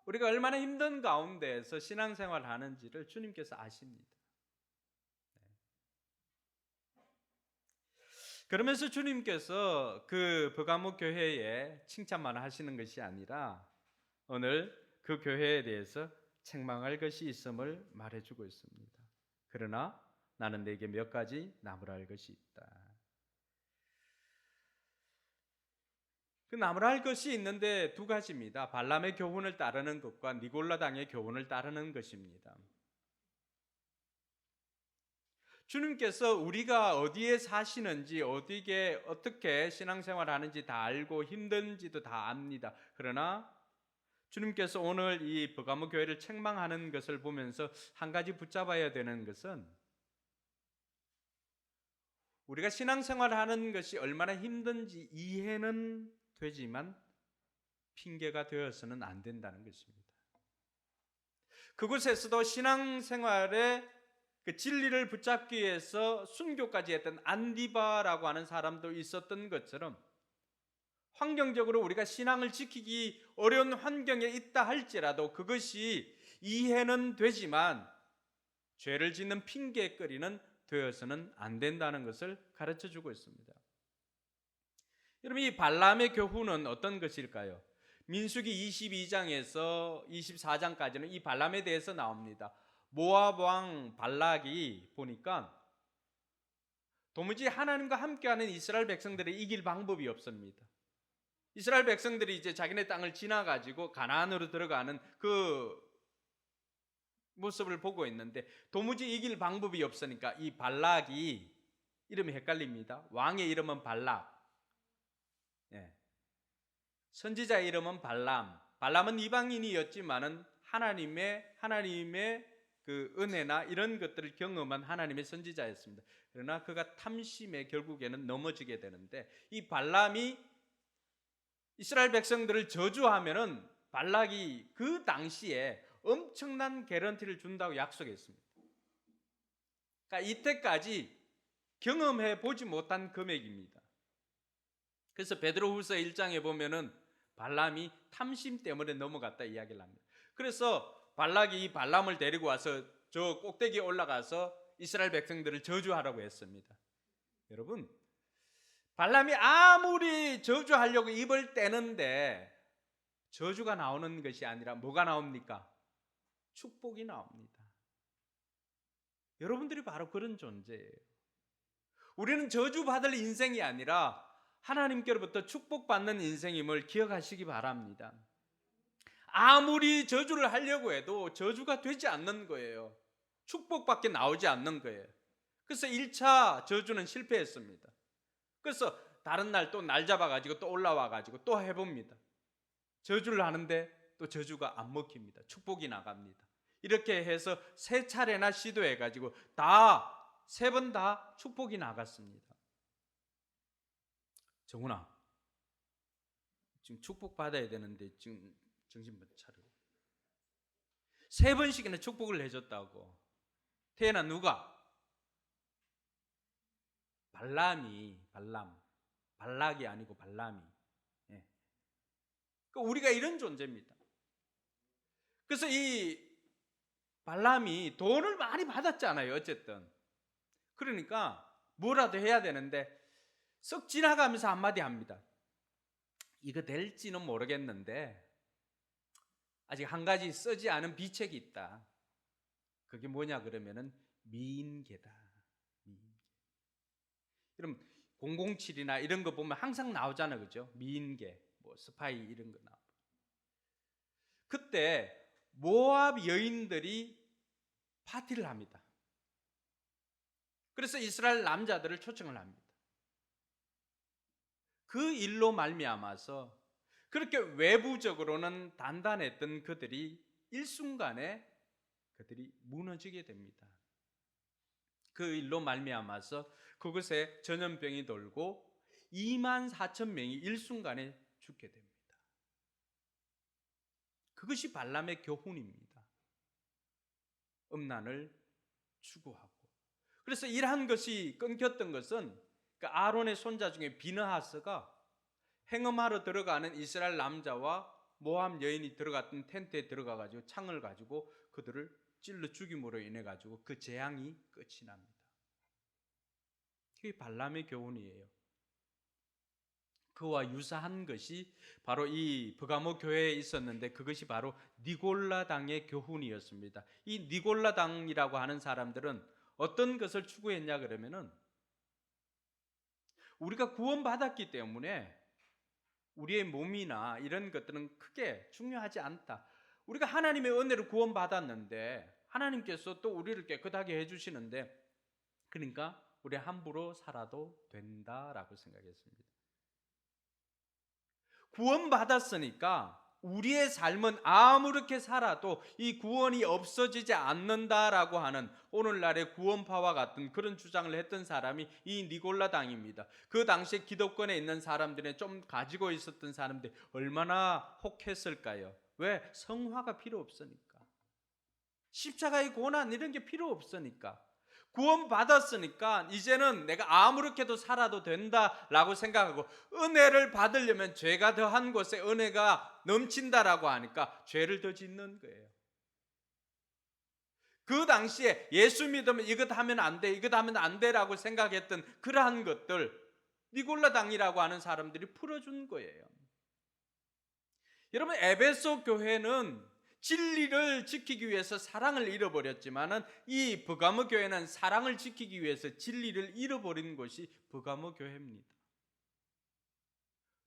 우리가 얼마나 힘든 가운데에서 신앙생활 하는지를 주님께서 아십니다. 그러면서 주님께서 그 버가모 교회에 칭찬만 하시는 것이 아니라 오늘 그 교회에 대해서 책망할 것이 있음을 말해주고 있습니다. 그러나 나는 내게 몇 가지 나무라 할 것이 있다. 그 나무라 할 것이 있는데 두 가지입니다. 발람의 교훈을 따르는 것과 니골라 당의 교훈을 따르는 것입니다. 주님께서 우리가 어디에 사시는지, 어디에 어떻게 신앙생활 하는지 다 알고 힘든지도 다 압니다. 그러나 주님께서 오늘 이 버가모 교회를 책망하는 것을 보면서 한 가지 붙잡아야 되는 것은 우리가 신앙생활 하는 것이 얼마나 힘든지 이해는 되지만 핑계가 되어서는 안 된다는 것입니다. 그곳에서도 신앙생활의 그 진리를 붙잡기 위해서 순교까지 했던 안디바라고 하는 사람도 있었던 것처럼 환경적으로 우리가 신앙을 지키기 어려운 환경에 있다 할지라도 그것이 이해는 되지만 죄를 짓는 핑계거리는 되어서는 안 된다는 것을 가르쳐 주고 있습니다. 여러분, 이 발람의 교훈은 어떤 것일까요? 민수기 22장에서 24장까지는 이 발람에 대해서 나옵니다. 모압 왕 발락이 보니까 도무지 하나님과 함께하는 이스라엘 백성들이 이길 방법이 없습니다. 이스라엘 백성들이 이제 자기네 땅을 지나가지고 가나안으로 들어가는 그 모습을 보고 있는데 도무지 이길 방법이 없으니까 이 발락이, 이름이 헷갈립니다. 왕의 이름은 발락, 선지자 이름은 발람. 발람은 이방인이었지만은 하나님의 그 은혜나 이런 것들을 경험한 하나님의 선지자였습니다. 그러나 그가 탐심에 결국에는 넘어지게 되는데 이 발람이 이스라엘 백성들을 저주하면은 발락이 그 당시에 엄청난 개런티를 준다고 약속했습니다. 그러니까 이때까지 경험해 보지 못한 금액입니다. 그래서 베드로후서 1장에 보면은 발람이 탐심 때문에 넘어갔다 이야기를 합니다. 그래서 발락이 이 발람을 데리고 와서 저 꼭대기에 올라가서 이스라엘 백성들을 저주하라고 했습니다. 여러분, 발람이 아무리 저주하려고 입을 떼는데 저주가 나오는 것이 아니라 뭐가 나옵니까? 축복이 나옵니다. 여러분들이 바로 그런 존재예요. 우리는 저주받을 인생이 아니라 하나님께로부터 축복받는 인생임을 기억하시기 바랍니다. 아무리 저주를 하려고 해도 저주가 되지 않는 거예요. 축복밖에 나오지 않는 거예요. 그래서 1차 저주는 실패했습니다. 그래서 다른 날 또 날 잡아가지고 또 올라와가지고 또 해봅니다. 저주를 하는데 또 저주가 안 먹힙니다. 축복이 나갑니다. 이렇게 해서 3차례나 시도해가지고 다 3번 다 축복이 나갔습니다. 정훈아, 지금 축복 받아야 되는데 지금 정신 못 차려. 3번씩이나 축복을 해줬다고. 태연아, 누가? 발락이 아니고 발람이. 그러니까 우리가 이런 존재입니다. 그래서 이 발람이 돈을 많이 받았잖아요. 어쨌든 그러니까 뭐라도 해야 되는데 썩 지나가면서 한마디 합니다. 이거 될지는 모르겠는데 아직 한 가지 쓰지 않은 비책이 있다. 그게 뭐냐 그러면은 미인계다. 미인계. 그럼 007이나 이런 거 보면 항상 나오잖아요, 그죠? 미인계, 뭐 스파이 이런 거 나오고. 그때 모압 여인들이 파티를 합니다. 그래서 이스라엘 남자들을 초청을 합니다. 그 일로 말미암아서 그렇게 외부적으로는 단단했던 그들이 일순간에 그들이 무너지게 됩니다. 그 일로 말미암아서 그곳에 전염병이 돌고 24,000명이 일순간에 죽게 됩니다. 그것이 발람의 교훈입니다. 음란을 추구하고. 그래서 이러한 것이 끊겼던 것은 그 아론의 손자 중에 비느하스가 행음하러 들어가는 이스라엘 남자와 모함 여인이 들어갔던 텐트에 들어가 가지고 창을 가지고 그들을 찔러 죽임으로 인해 가지고 그 재앙이 끝이 납니다. 그게 발람의 교훈이에요. 그와 유사한 것이 바로 이 버가모 교회에 있었는데 그것이 바로 니골라 당의 교훈이었습니다. 이 니골라 당이라고 하는 사람들은 어떤 것을 추구했냐 그러면은 우리가 구원받았기 때문에 우리의 몸이나 이런 것들은 크게 중요하지 않다. 우리가 하나님의 은혜로 구원받았는데 하나님께서 또 우리를 깨끗하게 해주시는데 그러니까 우리 함부로 살아도 된다라고 생각했습니다. 구원받았으니까 우리의 삶은 아무렇게 살아도 이 구원이 없어지지 않는다라고 하는 오늘날의 구원파와 같은 그런 주장을 했던 사람이 이 니골라 당입니다. 그 당시에 기독권에 있는 사람들이 좀 가지고 있었던 사람들이 얼마나 혹했을까요? 왜? 성화가 필요 없으니까. 십자가의 고난 이런 게 필요 없으니까. 구원받았으니까 이제는 내가 아무렇게도 살아도 된다라고 생각하고 은혜를 받으려면 죄가 더한 곳에 은혜가 넘친다라고 하니까 죄를 더 짓는 거예요. 그 당시에 예수 믿으면 이것 하면 안 돼, 이것 하면 안 돼라고 생각했던 그러한 것들 니골라 당이라고 하는 사람들이 풀어준 거예요. 여러분 에베소 교회는 진리를 지키기 위해서 사랑을 잃어버렸지만은 이 버가모 교회는 사랑을 지키기 위해서 진리를 잃어버린 것이 버가모 교회입니다.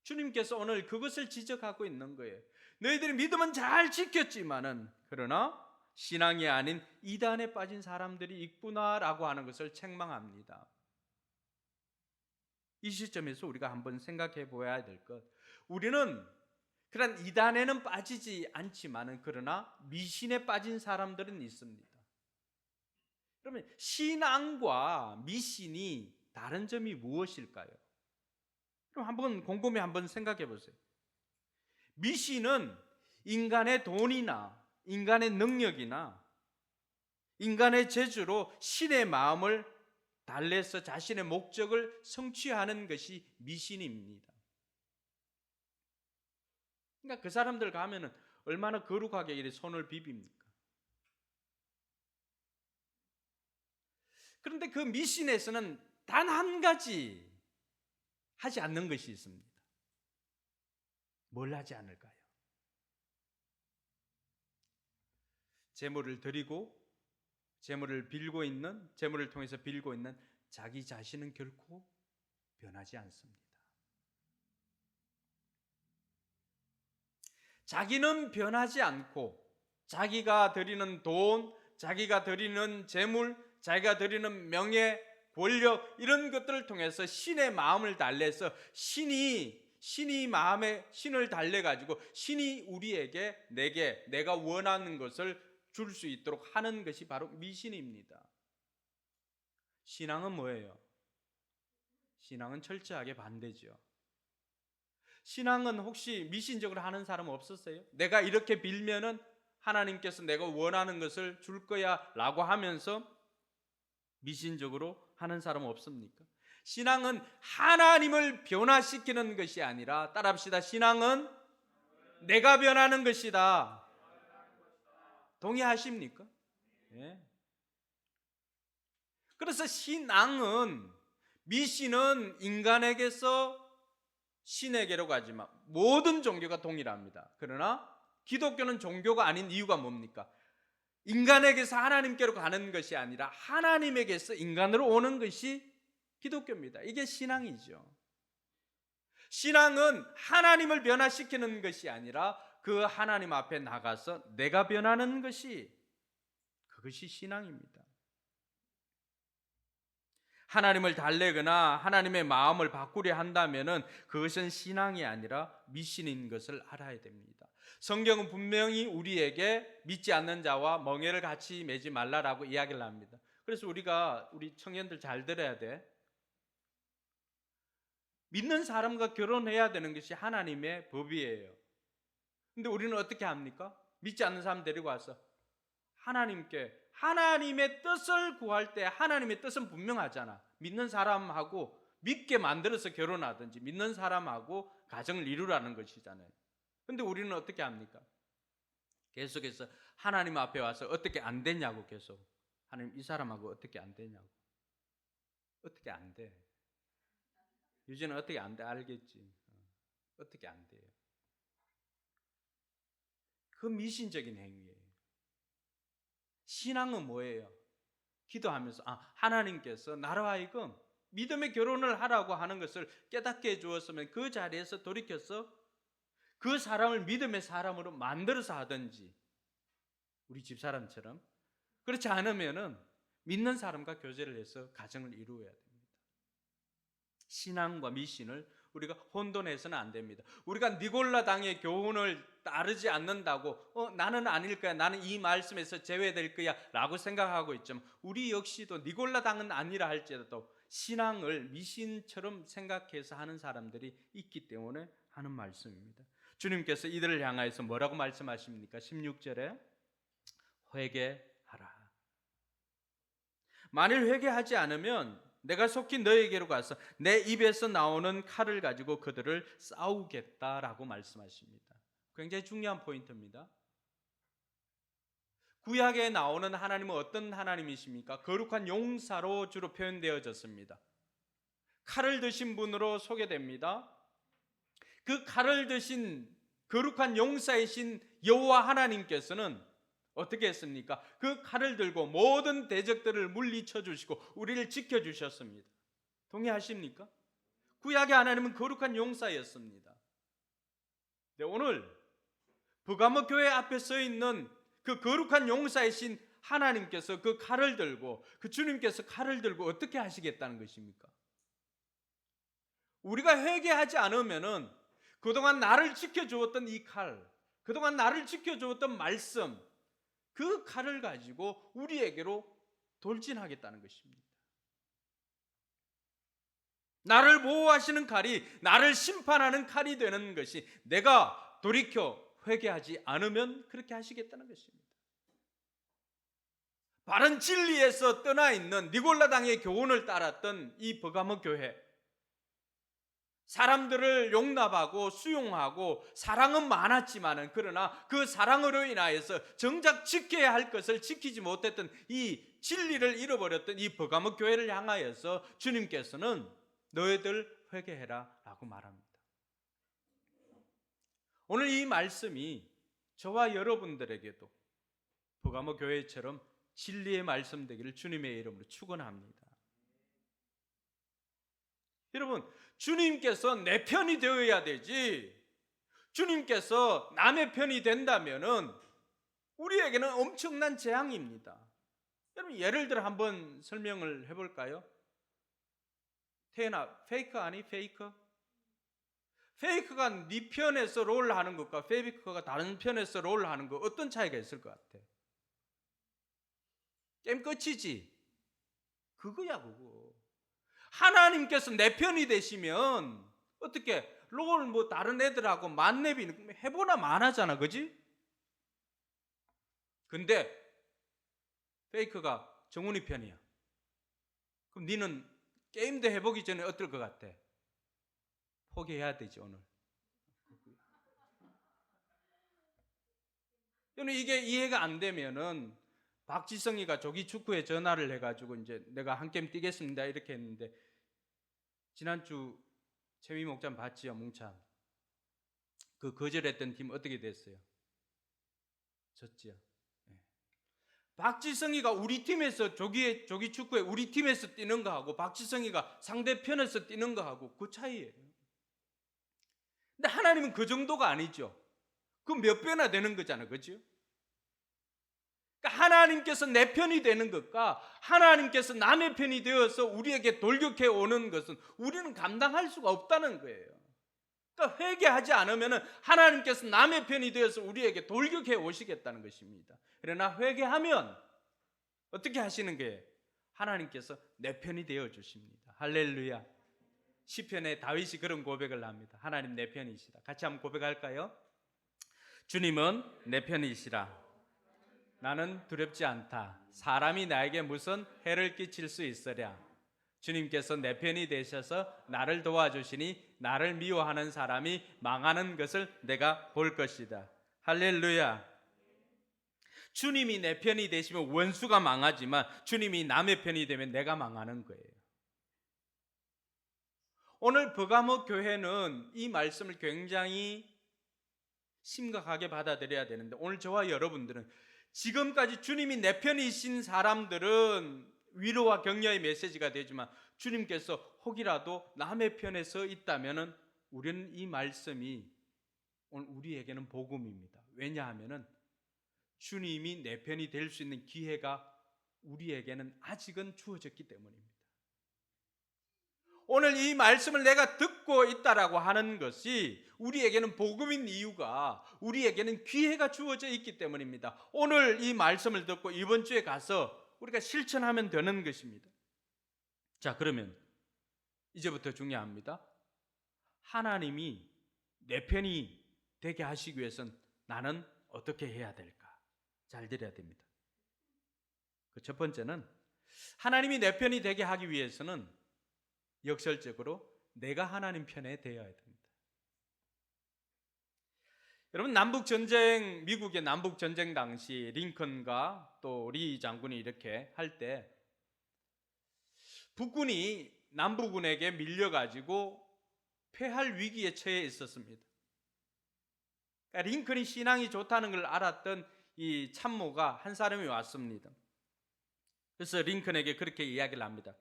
주님께서 오늘 그것을 지적하고 있는 거예요. 너희들이 믿음은 잘 지켰지만은 그러나 신앙이 아닌 이단에 빠진 사람들이 있구나라고 하는 것을 책망합니다. 이 시점에서 우리가 한번 생각해 보아야 될 것. 우리는 그런 이단에는 빠지지 않지만은 그러나 미신에 빠진 사람들은 있습니다. 그러면 신앙과 미신이 다른 점이 무엇일까요? 그럼 한번 곰곰이 한번 생각해 보세요. 미신은 인간의 돈이나 인간의 능력이나 인간의 재주로 신의 마음을 달래서 자신의 목적을 성취하는 것이 미신입니다. 그러니까 그 사람들 가면은 얼마나 거룩하게 이렇게 손을 비빕니까? 그런데 그 미신에서는 단 한 가지 하지 않는 것이 있습니다. 뭘 하지 않을까요? 재물을 드리고 재물을 빌고 있는 재물을 통해서 빌고 있는 자기 자신은 결코 변하지 않습니다. 자기는 변하지 않고 자기가 드리는 돈, 자기가 드리는 재물, 자기가 드리는 명예, 권력 이런 것들을 통해서 신의 마음을 달래서 신이 마음에 신을 달래 가지고 신이 우리에게 내가 원하는 것을 줄 수 있도록 하는 것이 바로 미신입니다. 신앙은 뭐예요? 신앙은 철저하게 반대죠. 신앙은 혹시 미신적으로 하는 사람 없었어요? 내가 이렇게 빌면은 하나님께서 내가 원하는 것을 줄 거야 라고 하면서 미신적으로 하는 사람 없습니까? 신앙은 하나님을 변화시키는 것이 아니라 따라합시다. 신앙은 내가 변하는 것이다. 동의하십니까? 예. 그래서 신앙은, 미신은 인간에게서 신에게로 가지만 모든 종교가 동일합니다. 그러나 기독교는 종교가 아닌 이유가 뭡니까? 인간에게서 하나님께로 가는 것이 아니라 하나님에게서 인간으로 오는 것이 기독교입니다. 이게 신앙이죠. 신앙은 하나님을 변화시키는 것이 아니라 그 하나님 앞에 나가서 내가 변하는 것이, 그것이 신앙입니다. 하나님을 달래거나 하나님의 마음을 바꾸려 한다면 그것은 신앙이 아니라 미신인 것을 알아야 됩니다. 성경은 분명히 우리에게 믿지 않는 자와 멍에를 같이 매지 말라라고 이야기를 합니다. 그래서 우리 청년들 잘 들어야 돼. 믿는 사람과 결혼해야 되는 것이 하나님의 법이에요. 근데 우리는 어떻게 합니까? 믿지 않는 사람 데리고 와서 하나님의 뜻을 구할 때 하나님의 뜻은 분명하잖아. 믿는 사람하고 믿게 만들어서 결혼하든지 믿는 사람하고 가정을 이루라는 것이잖아요. 근데 우리는 어떻게 합니까? 계속해서 하나님 앞에 와서 어떻게 안 되냐고 계속. 하나님, 이 사람하고 어떻게 안 되냐고. 어떻게 안 돼? 유진은 어떻게 안 돼? 알겠지? 어떻게 안 돼요? 그 미신적인 행위예요. 신앙은 뭐예요? 기도하면서 하나님께서 나로 하여금 믿음의 결혼을 하라고 하는 것을 깨닫게 해주었으면 그 자리에서 돌이켜서 그 사람을 믿음의 사람으로 만들어서 하든지, 우리 집사람처럼. 그렇지 않으면은 믿는 사람과 교제를 해서 가정을 이루어야 됩니다. 신앙과 미신을 우리가 혼돈해서는 안 됩니다. 우리가 니골라당의 교훈을 따르지 않는다고 나는 아닐 거야, 나는 이 말씀에서 제외될 거야 라고 생각하고 있지만, 우리 역시도 니골라당은 아니라 할지라도 신앙을 미신처럼 생각해서 하는 사람들이 있기 때문에 하는 말씀입니다. 주님께서 이들을 향하여서 뭐라고 말씀하십니까? 16절에 회개하라. 만일 회개하지 않으면 내가 속히 너에게로 가서 내 입에서 나오는 칼을 가지고 그들을 싸우겠다라고 말씀하십니다. 굉장히 중요한 포인트입니다. 구약에 나오는 하나님은 어떤 하나님이십니까? 거룩한 용사로 주로 표현되어졌습니다. 칼을 드신 분으로 소개됩니다. 그 칼을 드신 거룩한 용사이신 여호와 하나님께서는 어떻게 했습니까? 그 칼을 들고 모든 대적들을 물리쳐 주시고 우리를 지켜주셨습니다. 동의하십니까? 구약의 하나님은 거룩한 용사였습니다. 네, 오늘 버가모 교회 앞에 서 있는 그 거룩한 용사이신 하나님께서 그 칼을 들고, 그 주님께서 칼을 들고 어떻게 하시겠다는 것입니까? 우리가 회개하지 않으면은 그동안 나를 지켜주었던 이 칼, 그동안 나를 지켜주었던 말씀, 그 칼을 가지고 우리에게로 돌진하겠다는 것입니다. 나를 보호하시는 칼이 나를 심판하는 칼이 되는 것이, 내가 돌이켜 회개하지 않으면 그렇게 하시겠다는 것입니다. 바른 진리에서 떠나 있는 니골라당의 교훈을 따랐던 이 버가모 교회, 사람들을 용납하고 수용하고 사랑은 많았지만은, 그러나 그 사랑으로 인하여서 정작 지켜야 할 것을 지키지 못했던 이 진리를 잃어버렸던 이 버가모 교회를 향하여서 주님께서는 너희들 회개해라 라고 말합니다. 오늘 이 말씀이 저와 여러분들에게도 버가모 교회처럼 진리의 말씀 되기를 주님의 이름으로 축원합니다. 여러분, 주님께서 내 편이 되어야 되지, 주님께서 남의 편이 된다면은 우리에게는 엄청난 재앙입니다. 여러분, 예를 들어 한번 설명을 해볼까요? 태연아, 페이크 아니? 페이크? 페이크가 네 편에서 롤하는 것과 페이크가 다른 편에서 롤하는 것, 어떤 차이가 있을 것 같아? 게임 끝이지. 그거야 그거. 하나님께서 내 편이 되시면 어떻게 롤 뭐 다른 애들하고 만렙이 해보나 마나잖아, 그지? 근데 페이크가 정훈이 편이야. 그럼 니는 게임도 해보기 전에 어떨 것 같아? 포기해야 되지 오늘. 이게 이해가 안 되면은 박지성이가 조기 축구에 전화를 해가지고 이제 내가 한 게임 뛰겠습니다 이렇게 했는데, 지난주 최미 목장 봤지요? 뭉참 그 거절했던 팀 어떻게 됐어요? 졌지요. 네. 박지성이가 우리 팀에서 조기 축구에 우리 팀에서 뛰는 거하고 박지성이가 상대편에서 뛰는 거하고 그 차이예요. 근데 하나님은 그 정도가 아니죠. 그 몇 배나 되는 거잖아요, 그렇죠? 그러니까 하나님께서 내 편이 되는 것과 하나님께서 남의 편이 되어서 우리에게 돌격해 오는 것은 우리는 감당할 수가 없다는 거예요. 그러니까 회개하지 않으면 하나님께서 남의 편이 되어서 우리에게 돌격해 오시겠다는 것입니다. 그러나 회개하면 어떻게 하시는 거예요? 하나님께서 내 편이 되어 주십니다. 할렐루야. 시편에 다윗이 그런 고백을 합니다. 하나님 내 편이시다. 같이 한번 고백할까요? 주님은 내 편이시라. 나는 두렵지 않다. 사람이 나에게 무슨 해를 끼칠 수 있으랴. 주님께서 내 편이 되셔서 나를 도와주시니 나를 미워하는 사람이 망하는 것을 내가 볼 것이다. 할렐루야. 주님이 내 편이 되시면 원수가 망하지만 주님이 남의 편이 되면 내가 망하는 거예요. 오늘 버가모 교회는 이 말씀을 굉장히 심각하게 받아들여야 되는데, 오늘 저와 여러분들은 지금까지 주님이 내 편이신 사람들은 위로와 격려의 메시지가 되지만, 주님께서 혹이라도 남의 편에 서 있다면 우리는 이 말씀이 오늘 우리에게는 복음입니다. 왜냐하면 주님이 내 편이 될 수 있는 기회가 우리에게는 아직은 주어졌기 때문입니다. 오늘 이 말씀을 내가 듣고 있다라고 하는 것이 우리에게는 복음인 이유가 우리에게는 기회가 주어져 있기 때문입니다. 오늘 이 말씀을 듣고 이번 주에 가서 우리가 실천하면 되는 것입니다. 자, 그러면 이제부터 중요합니다. 하나님이 내 편이 되게 하시기 위해서는 나는 어떻게 해야 될까? 잘 들어야 됩니다. 그 첫 번째는 하나님이 내 편이 되게 하기 위해서는 역설적으로 내가 하나님 편에 되어야 됩니다. 여러분, 미국의 남북 전쟁 당시 링컨과 또 리 장군이 이렇게 할 때 북군이 남부군에게 밀려가지고 패할 위기에 처해 있었습니다. 그러니까 링컨이 신앙이 좋다는 걸 알았던 이 참모가 한 사람이 왔습니다. 그래서 링컨에게 그렇게 이야기를 합니다.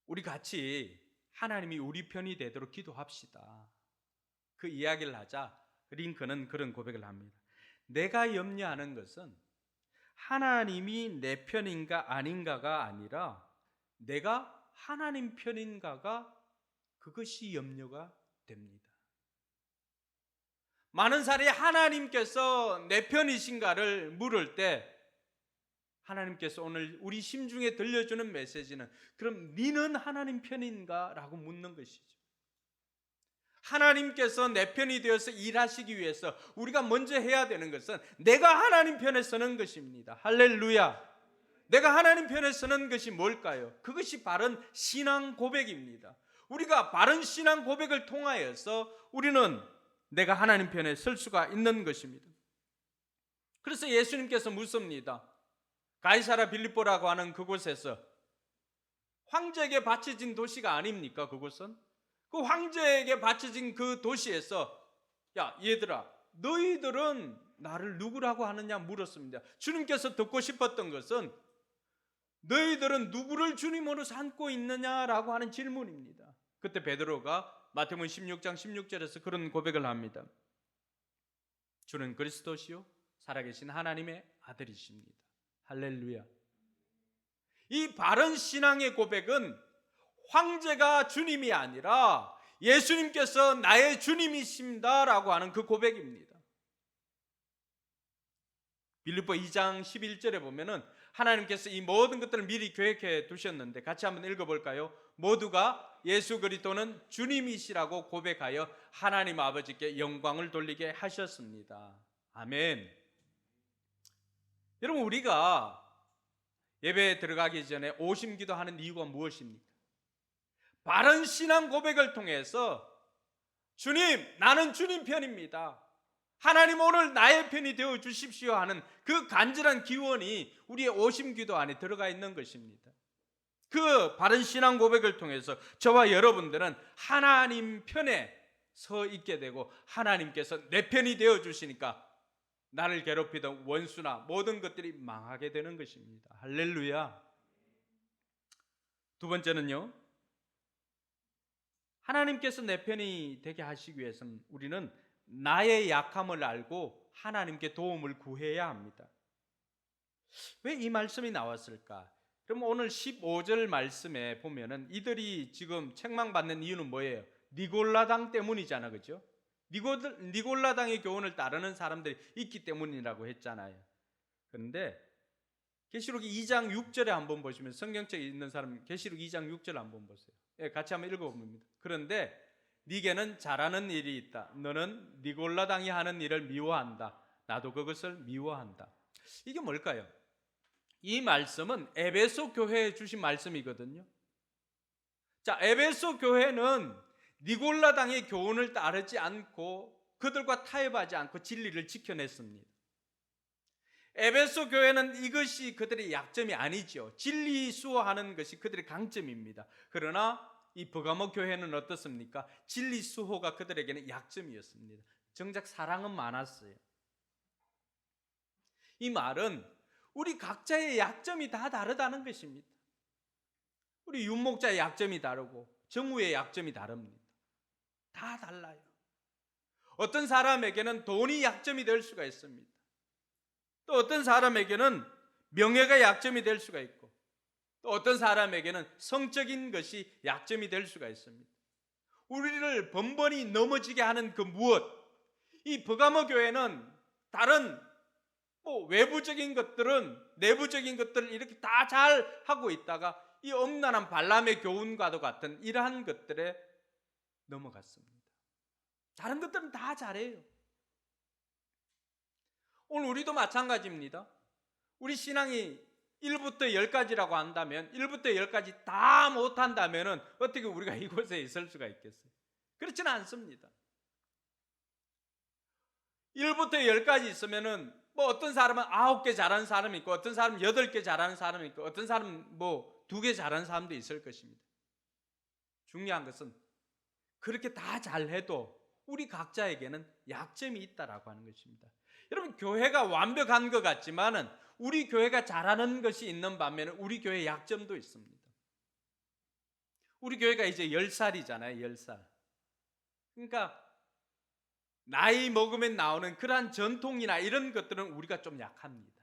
우리 같이 하나님이 우리 편이 되도록 기도합시다. 그 이야기를 하자 링컨은 그런 고백을 합니다. 내가 염려하는 것은 하나님이 내 편인가 아닌가가 아니라 내가 하나님 편인가가, 그것이 염려가 됩니다. 많은 사람이 하나님께서 내 편이신가를 물을 때 하나님께서 오늘 우리 심중에 들려주는 메시지는, 그럼 너는 하나님 편인가? 라고 묻는 것이죠. 하나님께서 내 편이 되어서 일하시기 위해서 우리가 먼저 해야 되는 것은 내가 하나님 편에 서는 것입니다. 할렐루야. 내가 하나님 편에 서는 것이 뭘까요? 그것이 바른 신앙 고백입니다. 우리가 바른 신앙 고백을 통하여서 우리는 내가 하나님 편에 설 수가 있는 것입니다. 그래서 예수님께서 묻습니다. 가이사라 빌립보라고 하는 그곳에서, 황제에게 바쳐진 도시가 아닙니까? 그곳은 그 황제에게 바쳐진 그 도시에서, 야 얘들아, 너희들은 나를 누구라고 하느냐 물었습니다. 주님께서 듣고 싶었던 것은 너희들은 누구를 주님으로 삼고 있느냐라고 하는 질문입니다. 그때 베드로가 마태복음 16장 16절에서 그런 고백을 합니다. 주는 그리스도시요 살아계신 하나님의 아들이십니다. 할렐루야. 이 바른 신앙의 고백은 황제가 주님이 아니라 예수님께서 나의 주님이십니다라고 하는 그 고백입니다. 빌립보 2장 11절에 보면은 하나님께서 이 모든 것들을 미리 계획해 두셨는데, 같이 한번 읽어볼까요? 모두가 예수 그리스도는 주님이시라고 고백하여 하나님 아버지께 영광을 돌리게 하셨습니다. 아멘. 여러분, 우리가 예배에 들어가기 전에 오심기도 하는 이유가 무엇입니까? 바른 신앙 고백을 통해서 주님, 나는 주님 편입니다. 하나님 오늘 나의 편이 되어 주십시오 하는 그 간절한 기원이 우리의 오심기도 안에 들어가 있는 것입니다. 그 바른 신앙 고백을 통해서 저와 여러분들은 하나님 편에 서 있게 되고 하나님께서 내 편이 되어 주시니까 나를 괴롭히던 원수나 모든 것들이 망하게 되는 것입니다. 할렐루야. 두 번째는요, 하나님께서 내 편이 되게 하시기 위해서는 우리는 나의 약함을 알고 하나님께 도움을 구해야 합니다. 왜 이 말씀이 나왔을까? 그럼 오늘 15절 말씀에 보면은 이들이 지금 책망받는 이유는 뭐예요? 니골라당 때문이잖아, 그죠? 니골라당의 교훈을 따르는 사람들이 있기 때문이라고 했잖아요. 그런데 계시록 2장 6절에 한번 보시면, 성경책에 있는 사람 계시록 2장 6절 한번 보세요. 예, 같이 한번 읽어봅니다. 그런데 네게는 잘하는 일이 있다. 너는 니골라당이 하는 일을 미워한다. 나도 그것을 미워한다. 이게 뭘까요? 이 말씀은 에베소 교회에 주신 말씀이거든요. 자, 에베소 교회는 니골라당의 교훈을 따르지 않고 그들과 타협하지 않고 진리를 지켜냈습니다. 에베소 교회는 이것이 그들의 약점이 아니죠. 진리 수호하는 것이 그들의 강점입니다. 그러나 이 버가모 교회는 어떻습니까? 진리 수호가 그들에게는 약점이었습니다. 정작 사랑은 많았어요. 이 말은 우리 각자의 약점이 다 다르다는 것입니다. 우리 윤목자의 약점이 다르고 정우의 약점이 다릅니다. 다 달라요. 어떤 사람에게는 돈이 약점이 될 수가 있습니다. 또 어떤 사람에게는 명예가 약점이 될 수가 있고, 또 어떤 사람에게는 성적인 것이 약점이 될 수가 있습니다. 우리를 번번이 넘어지게 하는 그 무엇, 이 버가모 교회는 다른 외부적인 것들은, 내부적인 것들을 이렇게 다 잘 하고 있다가 이 엄난한 발람의 교훈과도 같은 이러한 것들에 넘어갔습니다. 다른 것들은 다 잘해요. 오늘 우리도 마찬가지입니다. 우리 신앙이 1부터 10까지라고 한다면 1부터 10까지 다 못한다면 어떻게 우리가 이곳에 있을 수가 있겠어요? 그렇지는 않습니다. 1부터 10까지 있으면은 어떤 사람은 9개 잘하는 사람이 있고, 어떤 사람은 8개 잘하는 사람이 있고, 어떤 사람은 2개 잘하는 사람도 있을 것입니다. 중요한 것은 그렇게 다 잘해도 우리 각자에게는 약점이 있다라고 하는 것입니다. 여러분, 교회가 완벽한 것 같지만은 우리 교회가 잘하는 것이 있는 반면에 우리 교회에 약점도 있습니다. 우리 교회가 이제 10살이잖아요. 10살. 그러니까 나이 먹으면 나오는 그러한 전통이나 이런 것들은 우리가 좀 약합니다.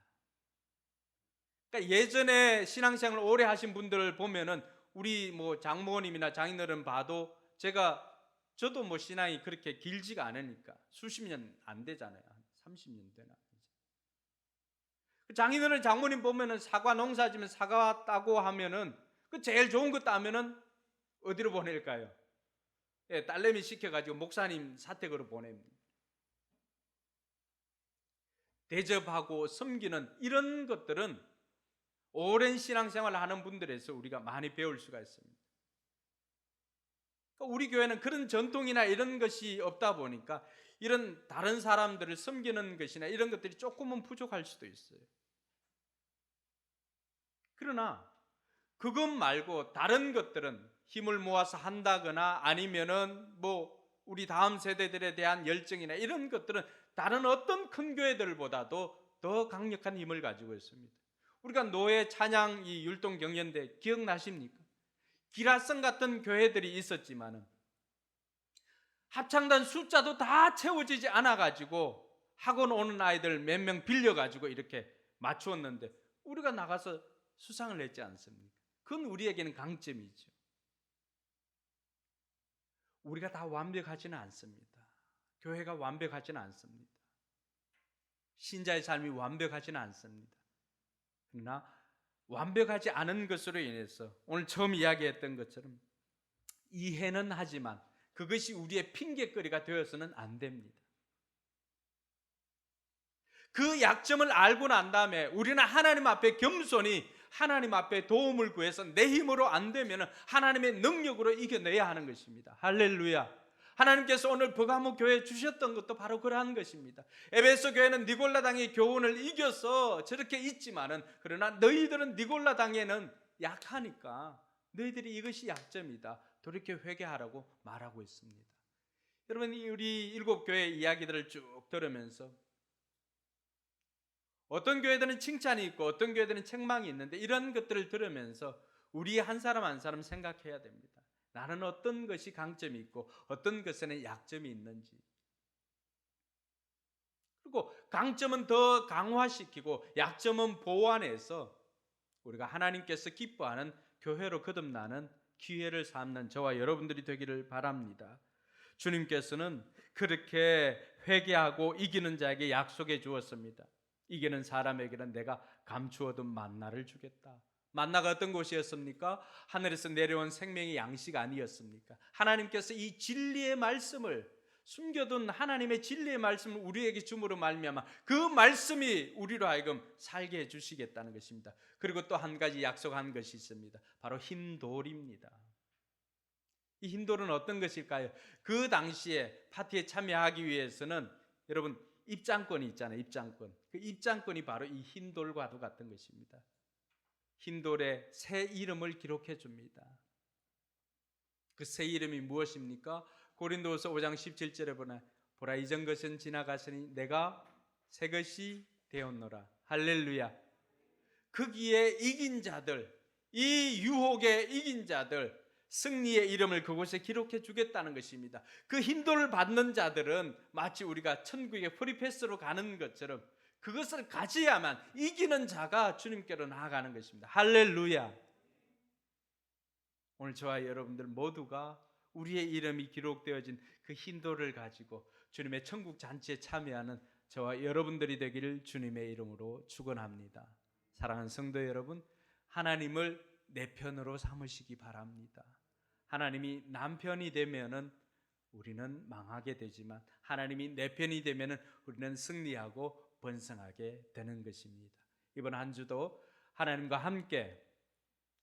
그러니까 예전에 신앙생활을 오래 하신 분들을 보면은 우리 장모님이나 장인어른 봐도 저도 신앙이 그렇게 길지가 않으니까 수십 년 안 되잖아요. 30년 되나. 장인어른 장모님 보면은 사과 농사 지면 사과 따고 하면은 그 제일 좋은 거 따면은 어디로 보낼까요? 예, 딸내미 시켜가지고 목사님 사택으로 보냅니다. 대접하고 섬기는 이런 것들은 오랜 신앙생활을 하는 분들에서 우리가 많이 배울 수가 있습니다. 그러니까 우리 교회는 그런 전통이나 이런 것이 없다 보니까 이런 다른 사람들을 섬기는 것이나 이런 것들이 조금은 부족할 수도 있어요. 그러나 그것 말고 다른 것들은 힘을 모아서 한다거나 아니면은 우리 다음 세대들에 대한 열정이나 이런 것들은 다른 어떤 큰 교회들보다도 더 강력한 힘을 가지고 있습니다. 우리가 노예 찬양 이 율동 경연대 기억나십니까? 기라성 같은 교회들이 있었지만은 합창단 숫자도 다 채워지지 않아 가지고 학원 오는 아이들 몇 명 빌려 가지고 이렇게 맞추었는데 우리가 나가서 수상을 했지 않습니까? 그건 우리에게는 강점이죠. 우리가 다 완벽하지는 않습니다. 교회가 완벽하지는 않습니다. 신자의 삶이 완벽하지는 않습니다. 그러나 완벽하지 않은 것으로 인해서 오늘 처음 이야기했던 것처럼 이해는 하지만 그것이 우리의 핑계거리가 되어서는 안 됩니다. 그 약점을 알고 난 다음에 우리는 하나님 앞에 겸손히 하나님 앞에 도움을 구해서 내 힘으로 안 되면 하나님의 능력으로 이겨내야 하는 것입니다. 할렐루야. 하나님께서 오늘 버가모 교회에 주셨던 것도 바로 그러한 것입니다. 에베소 교회는 니골라당의 교훈을 이겨서 저렇게 있지만은, 그러나 너희들은 니골라당에는 약하니까 너희들이 이것이 약점이다, 돌이켜 회개하라고 말하고 있습니다. 여러분, 우리 일곱 교회 이야기들을 쭉 들으면서 어떤 교회들은 칭찬이 있고 어떤 교회들은 책망이 있는데, 이런 것들을 들으면서 우리 한 사람 한 사람 생각해야 됩니다. 나는 어떤 것이 강점이 있고 어떤 것에는 약점이 있는지, 그리고 강점은 더 강화시키고 약점은 보완해서 우리가 하나님께서 기뻐하는 교회로 거듭나는 기회를 삼는 저와 여러분들이 되기를 바랍니다. 주님께서는 그렇게 회개하고 이기는 자에게 약속해 주었습니다. 이기는 사람에게는 내가 감추어둔 만나를 주겠다. 만나가 어떤 것이었습니까? 하늘에서 내려온 생명의 양식 아니었습니까? 하나님께서 이 진리의 말씀을, 숨겨둔 하나님의 진리의 말씀을 우리에게 줌으로 말미암아 그 말씀이 우리로 하여금 살게 해주시겠다는 것입니다. 그리고 또 한 가지 약속한 것이 있습니다. 바로 흰돌입니다. 이 흰돌은 어떤 것일까요? 그 당시에 파티에 참여하기 위해서는 여러분 입장권이 있잖아요. 입장권. 그 입장권이 바로 이 흰돌과도 같은 것입니다. 흰돌에 새 이름을 기록해 줍니다. 그 새 이름이 무엇입니까? 고린도후서 5장 17절에 보라 이전 것은 지나갔으니 내가 새 것이 되었노라. 할렐루야. 거기에 이긴 자들, 이 유혹에 이긴 자들, 승리의 이름을 그곳에 기록해 주겠다는 것입니다. 그 흰돌을 받는 자들은 마치 우리가 천국의 프리패스로 가는 것처럼 그것을 가져야만 이기는 자가 주님께로 나아가는 것입니다. 할렐루야. 오늘 저와 여러분들 모두가 우리의 이름이 기록되어진 그 흰돌을 가지고 주님의 천국 잔치에 참여하는 저와 여러분들이 되기를 주님의 이름으로 축원합니다. 사랑하는 성도 여러분, 하나님을 내 편으로 삼으시기 바랍니다. 하나님이 남편이 되면은 우리는 망하게 되지만 하나님이 내 편이 되면은 우리는 승리하고 번성하게 되는 것입니다. 이번 한 주도 하나님과 함께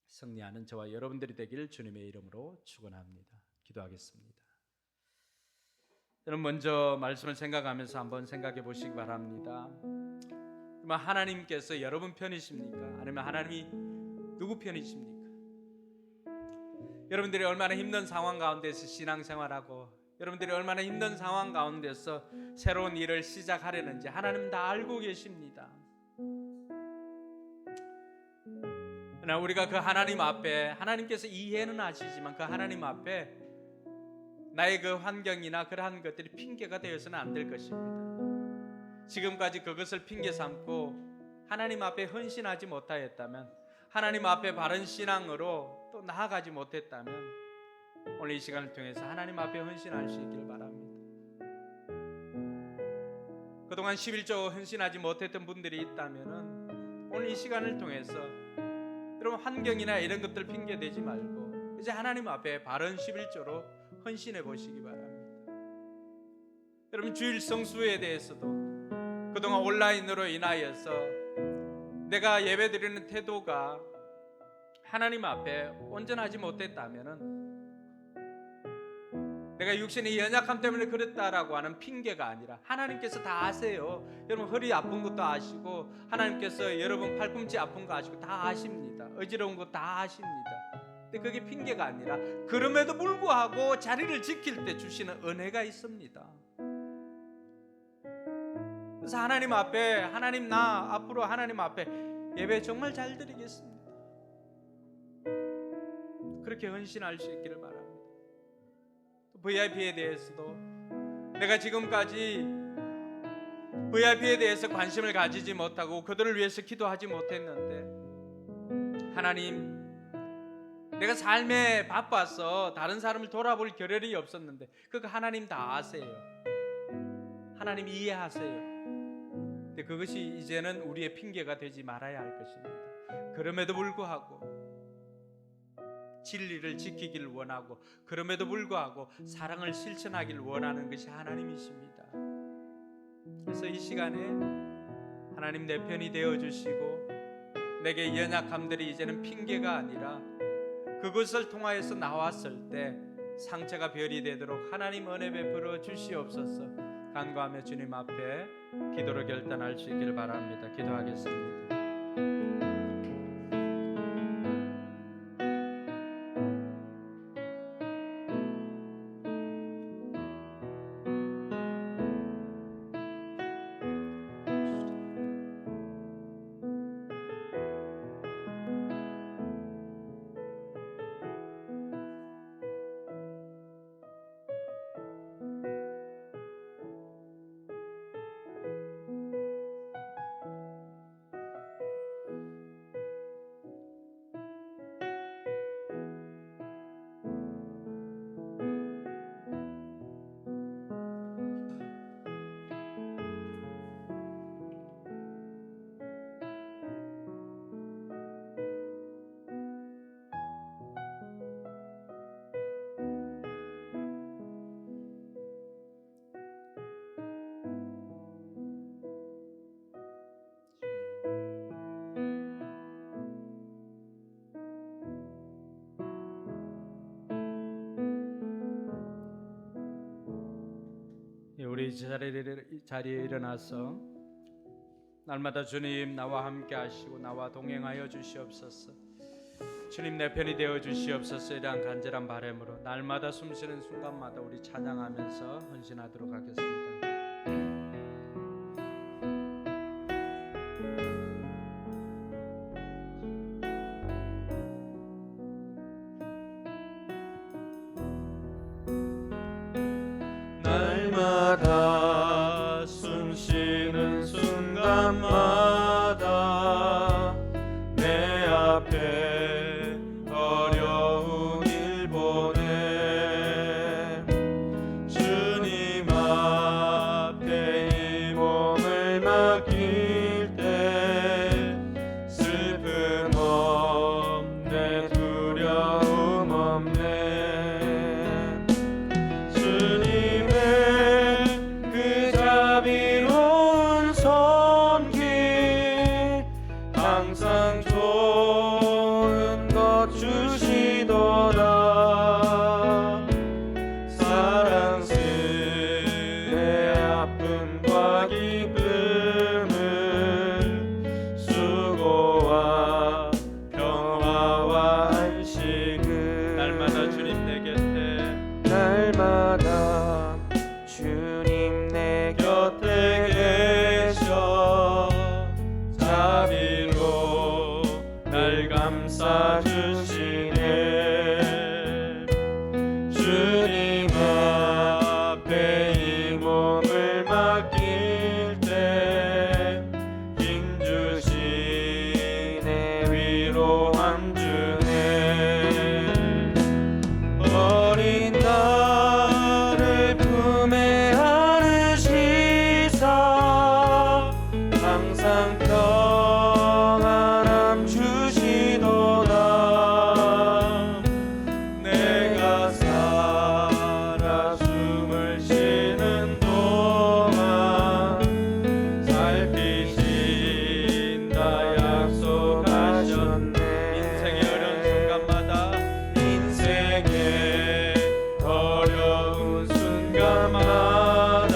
승리하는 저와 여러분들이 되기를 주님의 이름으로 축원합니다. 기도하겠습니다. 여러분, 먼저 말씀을 생각하면서 한번 생각해 보시기 바랍니다. 하나님께서 여러분 편이십니까? 아니면 하나님이 누구 편이십니까? 여러분들이 얼마나 힘든 상황 가운데서 신앙생활하고 여러분들이 얼마나 힘든 상황 가운데서 새로운 일을 시작하려는지 하나님 다 알고 계십니다. 그러나 우리가 그 하나님 앞에, 하나님께서 이해는 하시지만 그 하나님 앞에 나의 그 환경이나 그러한 것들이 핑계가 되어서는 안 될 것입니다. 지금까지 그것을 핑계 삼고 하나님 앞에 헌신하지 못하였다면, 하나님 앞에 바른 신앙으로 또 나아가지 못했다면 오늘 이 시간을 통해서 하나님 앞에 헌신할 수 있기를 바랍니다. 그동안 11조 헌신하지 못했던 분들이 있다면 오늘 이 시간을 통해서 여러분 환경이나 이런 것들 핑계 대지 말고 이제 하나님 앞에 바른 11조로 헌신해 보시기 바랍니다. 여러분, 주일 성수에 대해서도 그동안 온라인으로 인하여서 내가 예배드리는 태도가 하나님 앞에 온전하지 못했다면은 내가 육신의 연약함 때문에 그랬다라고 하는 핑계가 아니라 하나님께서 다 아세요. 여러분 허리 아픈 것도 아시고 하나님께서 여러분 팔꿈치 아픈 거 아시고 다 아십니다. 어지러운 거 다 아십니다. 근데 그게 핑계가 아니라 그럼에도 불구하고 자리를 지킬 때 주시는 은혜가 있습니다. 그래서 하나님 앞에, 하나님 나 앞으로 하나님 앞에 예배 정말 잘 드리겠습니다. 그렇게 헌신할 수 있기를 바랍니다. VIP에 대해서도 내가 지금까지 VIP에 대해서 관심을 가지지 못하고 그들을 위해서 기도하지 못했는데 하나님, 내가 삶에 바빠서 다른 사람을 돌아볼 겨를이 없었는데 그거 하나님 다 아세요. 하나님 이해하세요. 근데 그것이 이제는 우리의 핑계가 되지 말아야 할 것입니다. 그럼에도 불구하고 진리를 지키기를 원하고 그럼에도 불구하고 사랑을 실천하기를 원하는 것이 하나님이십니다. 그래서 이 시간에 하나님 내 편이 되어주시고 내게 연약함들이 이제는 핑계가 아니라 그것을 통하여서 나왔을 때 상처가 별이 되도록 하나님 은혜 베풀어 주시옵소서. 간구하며 주님 앞에 기도로 결단할 수 있기를 바랍니다. 기도하겠습니다. 우리 자리에 일어나서 날마다 주님 나와 함께 하시고 나와 동행하여 주시옵소서. 주님 내 편이 되어 주시옵소서. 이러한 간절한 바람으로 날마다 숨쉬는 순간마다 우리 찬양하면서 헌신하도록 하겠습니다. 날마다 숨쉬는 순간마다 내 앞에 어려운 일 보내 주님 앞에 이 몸을 맡길 때 슬픔 없네 두려움 없네 자비로운 손길 항상 좋은 것 주시도다 사랑스레 아픔과 기쁨을 수고와 평화와 안식을 날마다 주님 내 곁에 날마다 주님 내 곁에 계셔 자비로 날 감싸 주시네 주님 앞에 이 몸을 맡길 때 힘 주시네 위로함 주네 어린 나를 품에 안으시사 항상 평안함 주시도다 내가 살아 숨을 쉬는 동안 살피신다 약속하셨네 인생의 어려운 순간마다 인생의 어려운 순간마다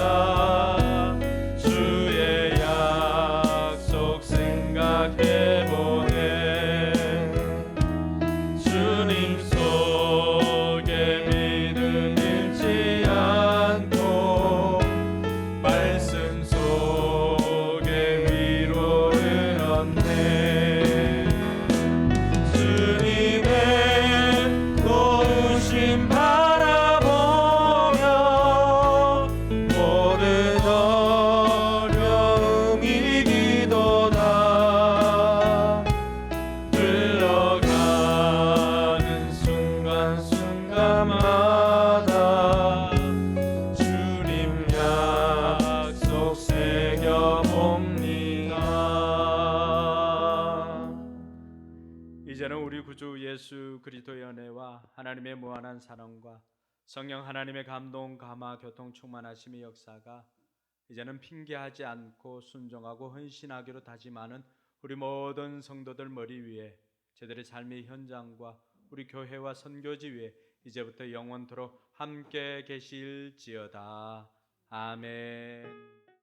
주의 약속 생각해보네 주님 속에 믿음 잃지 않고 말씀 속에 위로를 얻네 주님의 도우심 바라보며 모든 어려움 이기도다 흘러가는 순간순간마다 주님 약속 새겨봅니다 이제는 우리 구주 예수 그리스도의 은혜와 하나님의 무한한 사랑과 성령 하나님의 감동, 감화, 교통 충만하심의 역사가 이제는 핑계하지 않고 순종하고 헌신하기로 다짐하는 우리 모든 성도들 머리 위에 저들의 삶의 현장과 우리 교회와 선교지 위에 이제부터 영원토록 함께 계실지어다. 아멘.